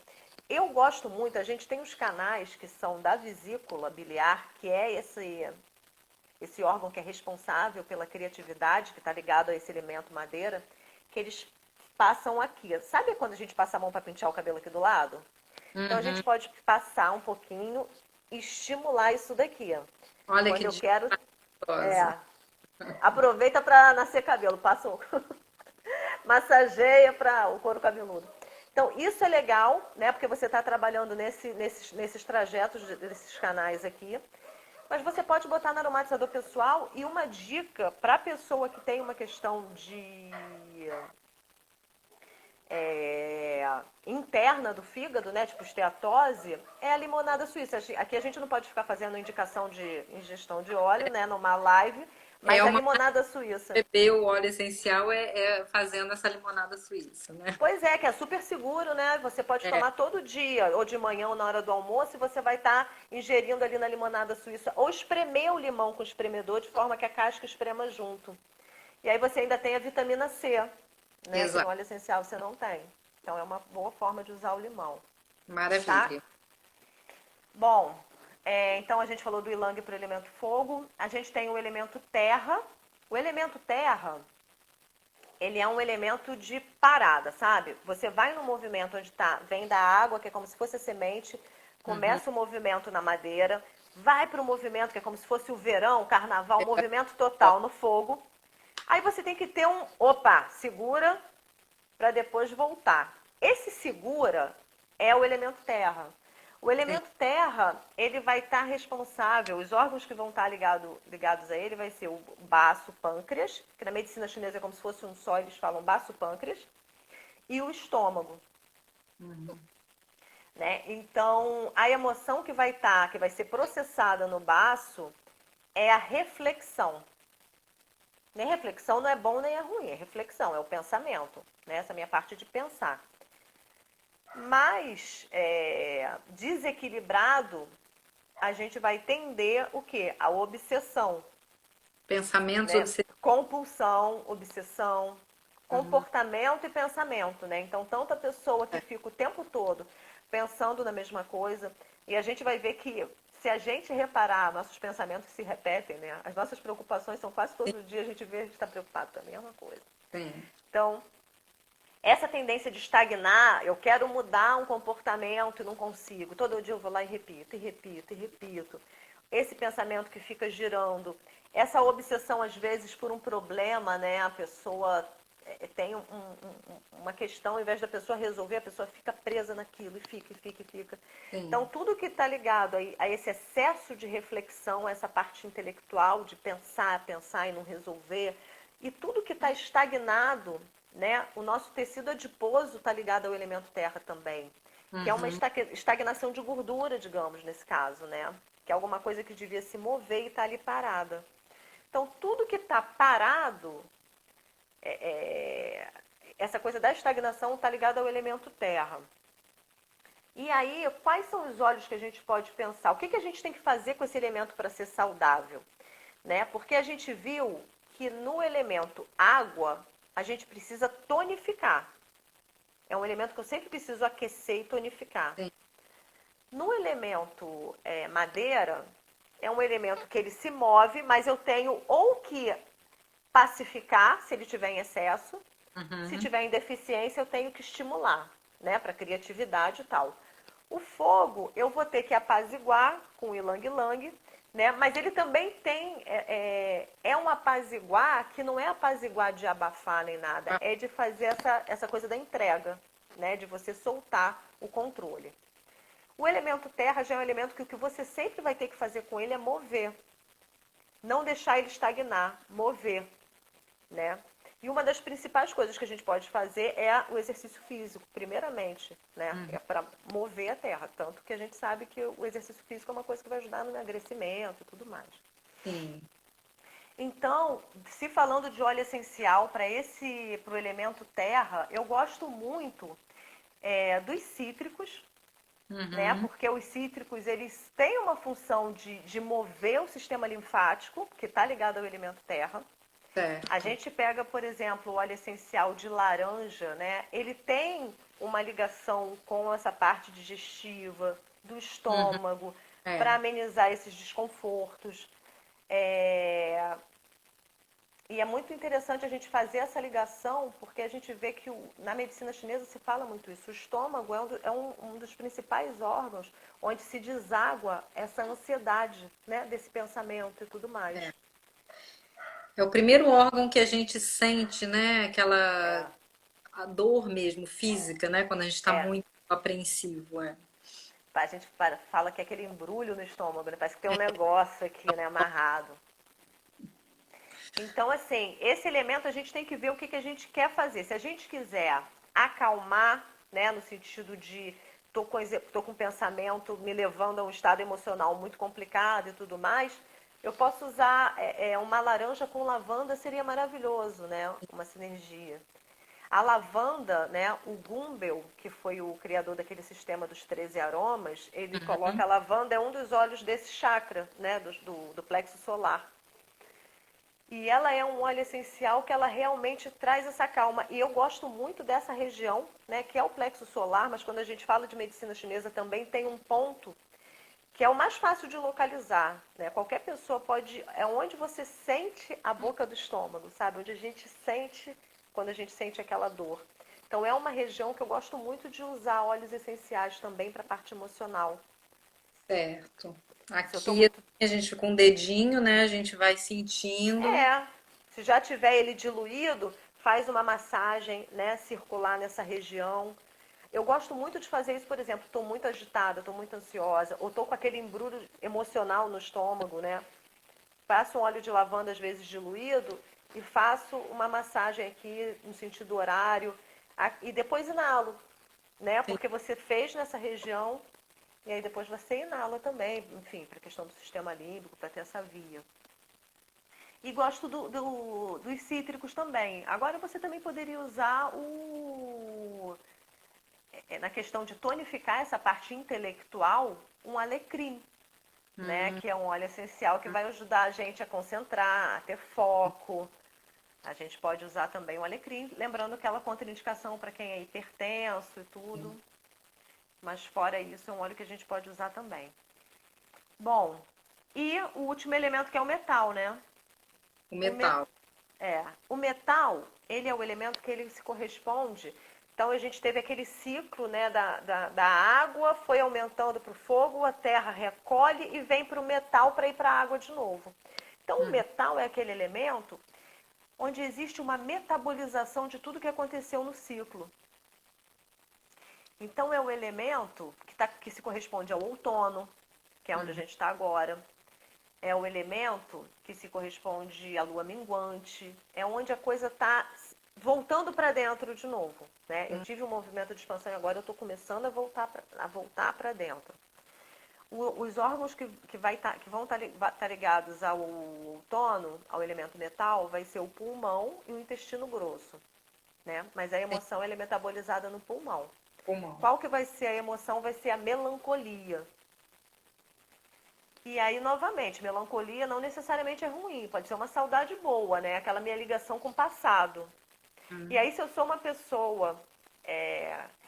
Eu gosto muito, a gente tem os canais que são da vesícula biliar, que é esse órgão que é responsável pela criatividade, que está ligado a esse elemento madeira, que eles passam aqui. Sabe quando a gente passa a mão para pentear o cabelo aqui do lado? Então a gente Uhum. pode passar um pouquinho e estimular isso daqui. Olha Quando que eu quero, gostosa. é, aproveita para nascer cabelo, passa massageia para o couro cabeludo. Então, isso é legal, né? Porque você está trabalhando nesses trajetos, desses canais aqui. Mas você pode botar no aromatizador pessoal. E uma dica para a pessoa que tem uma questão de interna do fígado, né? Tipo esteatose, é a limonada suíça. Aqui a gente não pode ficar fazendo indicação de ingestão de óleo, né? Numa live, É mas a uma limonada suíça. beber o óleo essencial é fazendo essa limonada suíça, né? Pois é, que é super seguro, né? Você pode É, tomar todo dia, ou de manhã ou na hora do almoço, e você vai estar ingerindo ali na limonada suíça. Ou espremer o limão com o espremedor, de forma que a casca esprema junto. E aí você ainda tem a vitamina C, né? Que no exato. óleo essencial você não tem. Então é uma boa forma de usar o limão, tá? Maravilha. Bom, então a gente falou do ylang para o elemento fogo. A gente tem o elemento terra. O elemento terra, ele é um elemento de parada, sabe? Você vai no movimento onde tá, vem da água, que é como se fosse a semente, Uhum. começa o movimento na madeira, vai para o movimento, que é como se fosse o verão, o carnaval, Exato. movimento total no fogo. Aí você tem que ter opa, segura para depois voltar. Esse segura é o elemento terra. O Sim. elemento terra, ele vai estar responsável, os órgãos que vão estar ligados a ele vai ser o baço pâncreas, que na medicina chinesa é como se fosse um só, eles falam baço pâncreas, e o estômago. Uhum. Né? Então, a emoção que vai estar, que vai ser processada no baço, é a reflexão. Nem reflexão não é bom nem é ruim, é reflexão, é o pensamento. Né? Essa é a minha parte de pensar. Mas desequilibrado, a gente vai tender o quê? A obsessão, Pensamentos né? obsessivos. Compulsão, obsessão, Uhum. comportamento e pensamento, né? Então, tanto a pessoa que fica o tempo todo pensando na mesma coisa, e a gente vai ver que se a gente reparar, nossos pensamentos se repetem, né? As nossas preocupações são quase todo dia, a gente vê, a gente está preocupado com a mesma coisa. Sim. Então, essa tendência de estagnar, eu quero mudar um comportamento e não consigo. Todo dia eu vou lá e repito, e repito, e repito. Esse pensamento que fica girando, essa obsessão às vezes por um problema, né? A pessoa tem uma questão, ao invés da pessoa resolver, a pessoa fica presa naquilo e fica, e fica, e fica. Então, Sim. tudo que está ligado a esse excesso de reflexão, essa parte intelectual de pensar, pensar e não resolver, e tudo que está estagnado, né? O nosso tecido adiposo está ligado ao elemento terra também, que é uma Uhum. estagnação de gordura, digamos, nesse caso, né? Que é alguma coisa que devia se mover e está ali parada. Então, tudo que está parado, essa coisa da estagnação está ligada ao elemento terra. E aí, quais são os óleos que a gente pode pensar? O que a gente tem que fazer com esse elemento para ser saudável? Né? Porque a gente viu que no elemento água, a gente precisa tonificar. É um elemento que eu sempre preciso aquecer e tonificar. Sim. No elemento madeira, é um elemento que ele se move, mas eu tenho ou que pacificar, se ele tiver em excesso, se Uhum. tiver em deficiência, eu tenho que estimular, né, para criatividade e tal. O fogo, eu vou ter que apaziguar com o ilang-ilang, né, mas ele também tem, um apaziguar que não é apaziguar de abafar nem nada, é de fazer essa coisa da entrega, né, de você soltar o controle. O elemento terra já é um elemento que o que você sempre vai ter que fazer com ele é mover. Não deixar ele estagnar, mover, né? E uma das principais coisas que a gente pode fazer é o exercício físico, primeiramente, né? Uhum. É para mover a terra. Tanto que a gente sabe que o exercício físico é uma coisa que vai ajudar no emagrecimento e tudo mais. Sim. Então, se falando de óleo essencial para o elemento terra, eu gosto muito dos cítricos, né? Uhum. Porque os cítricos eles têm uma função de mover o sistema linfático, que está ligado ao elemento terra. A Certo. gente pega, por exemplo, o óleo essencial de laranja, né? Ele tem uma ligação com essa parte digestiva, do Uhum. estômago, para É. amenizar esses desconfortos. É, E é muito interessante a gente fazer essa ligação, porque a gente vê que na medicina chinesa se fala muito isso. O estômago é um dos principais órgãos onde se deságua essa ansiedade, né, desse pensamento e tudo mais. É. É o primeiro órgão que a gente sente, né? Aquela É, a dor mesmo, física, né? Quando a gente está é. muito apreensivo. É. A gente fala que é aquele embrulho no estômago, né? Parece que tem um negócio aqui, né, amarrado. Então, assim, esse elemento a gente tem que ver o que a gente quer fazer. Se a gente quiser acalmar, né, no sentido de tô com um pensamento me levando a um estado emocional muito complicado e tudo mais, eu posso usar uma laranja com lavanda, seria maravilhoso, né? Uma sinergia. A lavanda, né, o Gumbel, que foi o criador daquele sistema dos 13 aromas, ele coloca Uhum. a lavanda, é um dos óleos desse chakra, né, do plexo solar. E ela é um óleo essencial que ela realmente traz essa calma. E eu gosto muito dessa região, né, que é o plexo solar, mas quando a gente fala de medicina chinesa também tem um ponto que é o mais fácil de localizar, né? Qualquer pessoa pode, é onde você sente a boca do estômago, sabe? Onde a gente sente quando a gente sente aquela dor. Então é uma região que eu gosto muito de usar óleos essenciais também para a parte emocional. Certo. Se eu tô Aqui muito a gente com o dedinho, né? A gente vai sentindo. É, se já tiver ele diluído, faz uma massagem, né, circular nessa região. Eu gosto muito de fazer isso, por exemplo, estou muito agitada, estou muito ansiosa, ou estou com aquele embrulho emocional no estômago, né? Faço um óleo de lavanda, às vezes diluído, e faço uma massagem aqui no sentido horário, e depois inalo, né? Sim. Porque você fez nessa região, e aí depois você inala também, enfim, para a questão do sistema límbico, para ter essa via. E gosto dos cítricos também. Agora você também poderia usar na questão de tonificar essa parte intelectual, um alecrim, né? Hum, Que é um óleo essencial que vai ajudar a gente a concentrar, a ter foco. A gente pode usar também o alecrim, lembrando aquela contraindicação para quem é hipertenso e tudo. Mas fora isso, é um óleo que a gente pode usar também. Bom, e o último elemento que é o metal, né? o O, me, metal. o metal, ele é o elemento que ele se corresponde. Então a gente teve aquele ciclo, né, da água, foi aumentando para o fogo, a terra recolhe e vem para o metal para ir para a água de novo. Então o Hum, metal é aquele elemento onde existe uma metabolização de tudo que aconteceu no ciclo. Então é o elemento que se corresponde ao outono, que é onde a hum, gente está agora. É o elemento que se corresponde à lua minguante, é onde a coisa está voltando para dentro de novo. Né? Eu hum. tive um movimento de expansão e agora eu estou começando a voltar para dentro. Os órgãos que vão estar ligados ao outono, ao elemento metal, vai ser o pulmão e o intestino grosso. Né? Mas a Sim, emoção ela é metabolizada no pulmão. pulmão. Qual que vai ser a emoção? Vai ser a melancolia. E aí, novamente, melancolia não necessariamente é ruim, pode ser uma saudade boa, né? Aquela minha ligação com o passado. E Hum. aí, se eu sou uma pessoa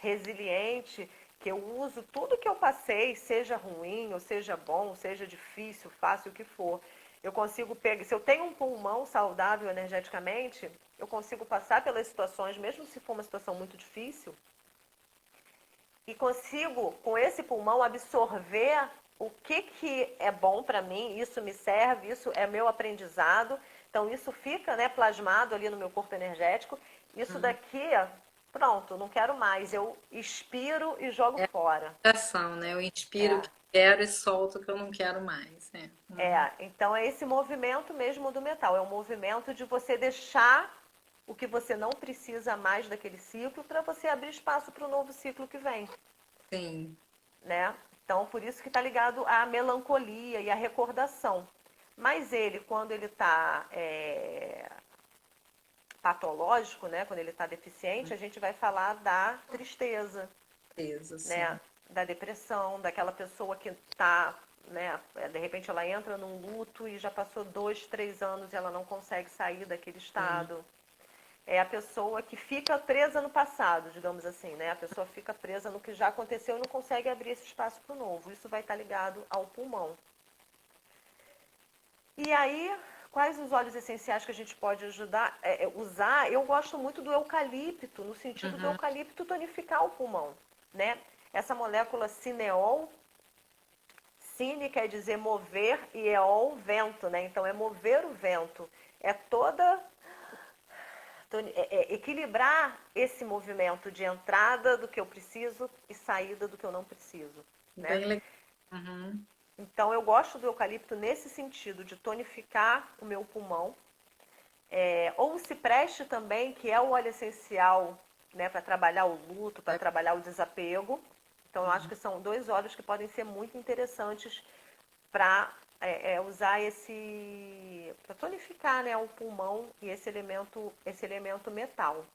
resiliente, que eu uso tudo que eu passei, seja ruim, ou seja bom, seja difícil, fácil, o que for, eu consigo pegar. Se eu tenho um pulmão saudável energeticamente, eu consigo passar pelas situações, mesmo se for uma situação muito difícil, e consigo, com esse pulmão, absorver o que é bom para mim, isso me serve, isso é meu aprendizado. Então, isso fica, né, plasmado ali no meu corpo energético. Isso Hum. daqui Pronto, não quero mais. Eu expiro e jogo fora. Ação, né? Eu inspiro o É, que eu quero e solto o que eu não quero mais. É. Uhum. então é esse movimento mesmo do metal. É um movimento de você deixar o que você não precisa mais daquele ciclo para você abrir espaço para o novo ciclo que vem, Sim. né? Então, por isso que está ligado à melancolia e à recordação. Mas ele, quando ele está patológico, né? Quando ele está deficiente, a gente vai falar da tristeza, Certeza, né? sim. Da depressão, daquela pessoa que está, né? De repente ela entra num luto e já passou 2, 3 anos e ela não consegue sair daquele Sim. estado. É a pessoa que fica presa no passado, digamos assim, né? A pessoa fica presa no que já aconteceu e não consegue abrir esse espaço para o novo. Isso vai estar ligado ao pulmão. E aí, quais os óleos essenciais que a gente pode usar? Eu gosto muito do eucalipto, no sentido do Uhum. eucalipto tonificar o pulmão, né? Essa molécula cineol, cine quer dizer mover e eol, vento, né? Então é mover o vento. É toda equilibrar esse movimento de entrada do que eu preciso e saída do que eu não preciso, né? Bem legal. Uhum. Então eu gosto do eucalipto nesse sentido de tonificar o meu pulmão. Ou o cipreste também, que é o óleo essencial, né, para trabalhar o luto, para trabalhar o desapego. Então eu acho Uhum. que são dois óleos que podem ser muito interessantes para usar esse para tonificar, né, o pulmão e esse elemento metal.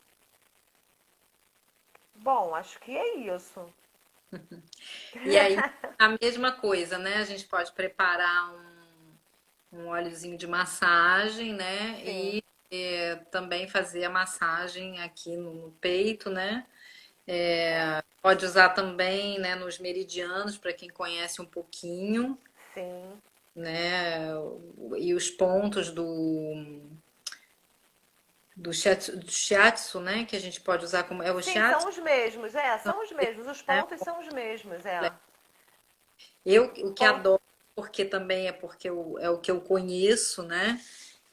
Bom, acho que é isso. E aí, a mesma coisa, né? A gente pode preparar um óleozinho de massagem, né? Sim, E também fazer a massagem aqui no peito, né? Pode usar também, né, nos meridianos, para quem conhece um pouquinho, sim. né? E os pontos do shiatsu, né? Que a gente pode usar como. É o Sim, shiatsu, são os mesmos, são os mesmos. Os né? pontos são os mesmos, é. Eu o que Ponto adoro, porque também é porque é o que eu conheço, né?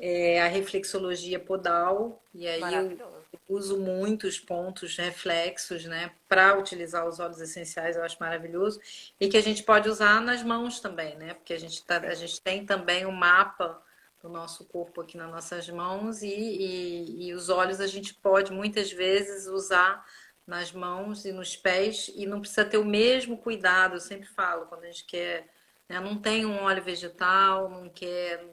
É a reflexologia podal, e aí eu maravilhoso. uso muito os pontos reflexos, né, para utilizar os óleos essenciais, eu acho maravilhoso, e que a gente pode usar nas mãos também, né, porque a Sim, gente tem também o mapa do nosso corpo aqui nas nossas mãos, e os óleos a gente pode muitas vezes usar nas mãos e nos pés, e não precisa ter o mesmo cuidado, eu sempre falo, quando a gente quer, né, não tem um óleo vegetal, não quer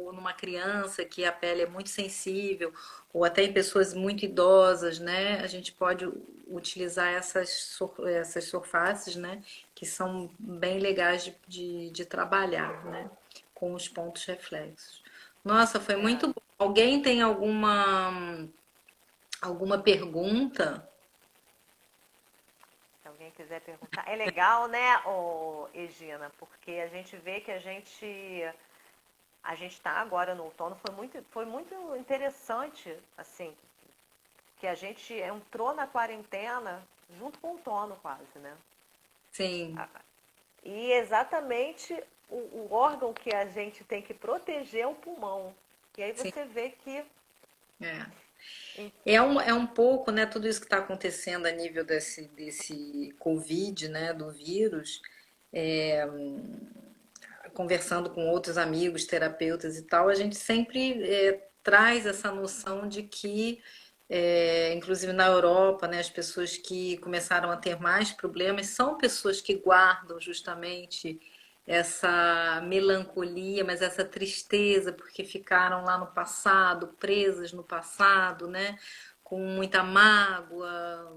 ou numa criança que a pele é muito sensível, ou até em pessoas muito idosas, né? A gente pode utilizar essas surfaces, né? Que são bem legais de trabalhar, né? Com os pontos reflexos. Nossa, foi é. muito bom. Alguém tem alguma pergunta? Se alguém quiser perguntar. É legal, né, Egina? Porque a gente vê que a gente está agora no outono. Foi muito interessante, assim, que a gente entrou na quarentena junto com o outono quase, né? Sim, E exatamente o órgão que a gente tem que proteger é o pulmão. E aí sim. você vê que. É. É um pouco, né, tudo isso que está acontecendo a nível desse Covid, né, do vírus, conversando com outros amigos, terapeutas e tal, a gente sempre traz essa noção de que, inclusive na Europa, né, as pessoas que começaram a ter mais problemas são pessoas que guardam justamente essa melancolia, mas essa tristeza, porque ficaram lá no passado, presas no passado, né? Com muita mágoa,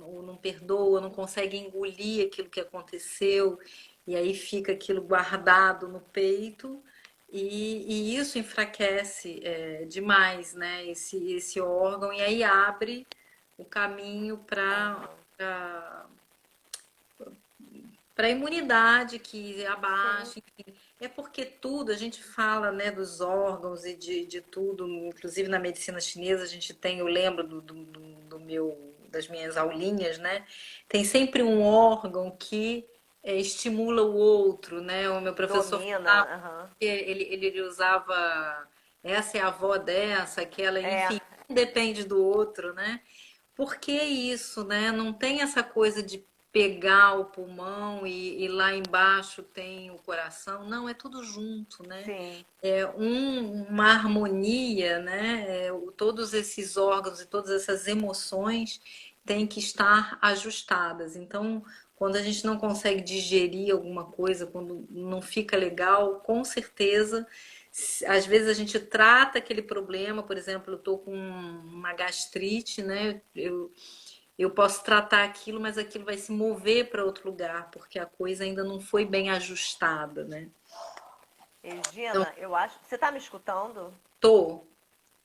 ou não perdoa, não consegue engolir aquilo que aconteceu, e aí fica aquilo guardado no peito, e isso enfraquece demais, né? Esse órgão, e aí abre o caminho Aham. para a imunidade que Sim, abaixa, enfim. É porque tudo, a gente fala, né, dos órgãos e de tudo, inclusive na medicina chinesa, a gente tem, eu lembro das minhas aulinhas, né? Tem sempre um órgão que estimula o outro, né? O meu professor domina. falava Aham. que ele usava essa é a avó dessa, aquela, É, enfim, um depende do outro, né? Por que isso, né? Não tem essa coisa de pegar o pulmão e lá embaixo tem o coração. Não, é tudo junto, né? Sim. É uma harmonia, né? Todos esses órgãos e todas essas emoções têm que estar ajustadas. Então, quando a gente não consegue digerir alguma coisa, quando não fica legal, com certeza, às vezes a gente trata aquele problema, por exemplo, eu estou com uma gastrite, né? Eu posso tratar aquilo, mas aquilo vai se mover para outro lugar, porque a coisa ainda não foi bem ajustada, né? Então, Regina, eu acho. Você tá me escutando? tô.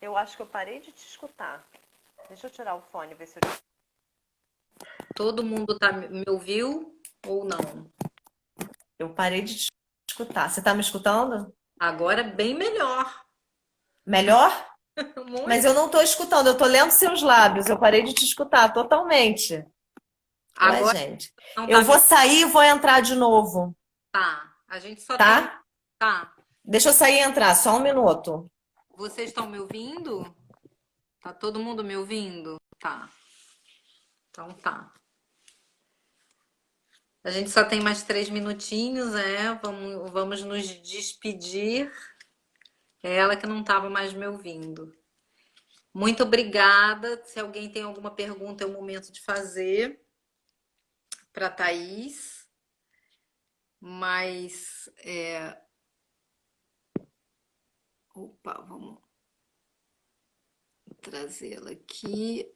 Eu acho que eu parei de te escutar. Deixa eu tirar o fone, ver se eu. Todo mundo me ouviu ou não? Eu parei de te escutar. Você tá me escutando? Agora bem melhor. Melhor? Mas Muito. eu não tô escutando, eu tô lendo seus lábios. Eu parei de te escutar totalmente. Ué, Agora gente. não Eu tá vou me. sair e vou entrar de novo, Tá. A gente só tem. tá? Tá. Deixa eu sair e entrar, só um minuto. Vocês estão me ouvindo? Tá todo mundo me ouvindo? Tá. Então tá. A gente só tem mais 3 minutinhos, é. Vamos nos despedir. É ela que não estava mais me ouvindo. Muito obrigada. Se alguém tem alguma pergunta, é o momento de fazer para Thaís. Mas, opa, vamos trazê-la aqui.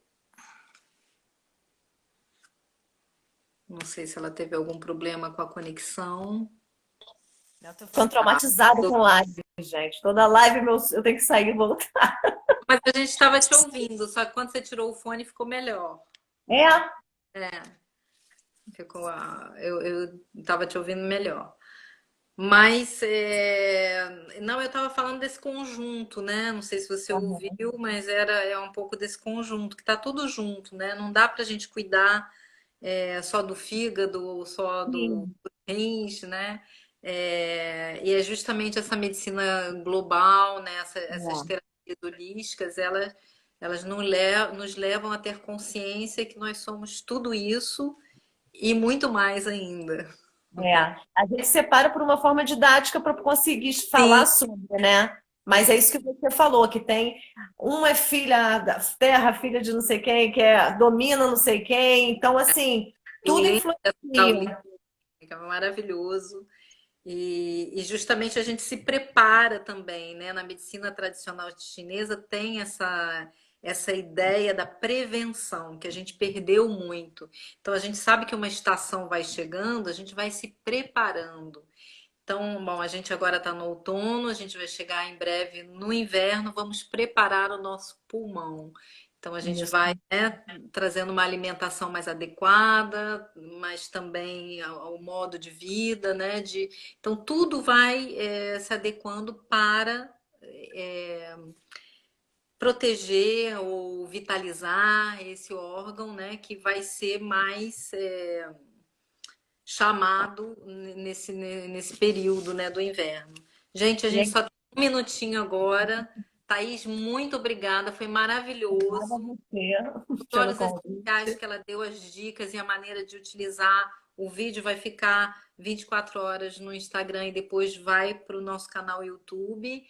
Não sei se ela teve algum problema com a conexão. Eu tô ficando traumatizada com live, gente. Toda live eu tenho que sair e voltar. Mas a gente estava te ouvindo, só que quando você tirou o fone ficou melhor. É? Eu estava te ouvindo melhor. Mas não, eu estava falando desse conjunto, né? Não sei se você ouviu, mas é um pouco desse conjunto, que está tudo junto, né? Não dá para a gente cuidar só do fígado ou só do Sim. rins, né? E é justamente essa medicina global, né? Essas É. terapias holísticas, elas nos levam a ter consciência que nós somos tudo isso e muito mais ainda. É. A gente separa por uma forma didática para conseguir Sim, falar sobre, né? Mas é sim. isso que você falou, que tem uma é filha da terra, filha de não sei quem, domina não sei quem. Então, assim, tudo Linda, influencia. é maravilhoso. E justamente a gente se prepara também, né? Na medicina tradicional chinesa tem essa ideia da prevenção, que a gente perdeu muito. Então a gente sabe que uma estação vai chegando, a gente vai se preparando. Então, bom, a gente agora está no outono, a gente vai chegar em breve no inverno, vamos preparar o nosso pulmão. Então, a gente Isso. vai, né, trazendo uma alimentação mais adequada, mas também ao modo de vida, né? Então, tudo vai se adequando para proteger ou vitalizar esse órgão, né? Que vai ser mais chamado nesse período, né, do inverno. Gente, a E gente aí, só tem um minutinho agora. Thaís, muito obrigada, foi obrigada a maravilhoso. você Os pelo óleos essenciais convite. que ela deu as dicas e a maneira de utilizar. O vídeo vai ficar 24 horas no Instagram e depois vai para o nosso canal YouTube,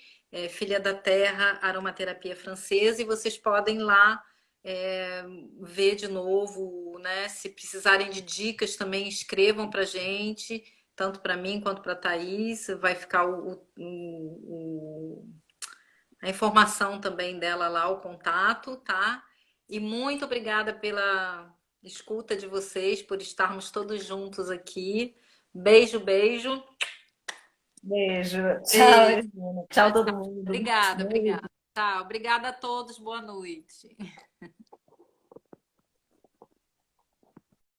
Filha da Terra, Aromaterapia Francesa, e vocês podem lá é, ver de novo, né? Se precisarem de dicas também, escrevam para gente, tanto para mim quanto para a Thaís. Vai ficar a informação também dela lá, o contato, tá? E muito obrigada pela escuta de vocês, por estarmos todos juntos aqui. Beijo, beijo. Beijo. Tchau, Beijo. Irina. Tchau, Tchau, todo tchau. mundo. Obrigada, Beijo. obrigada. Tá, obrigada a todos. Boa noite.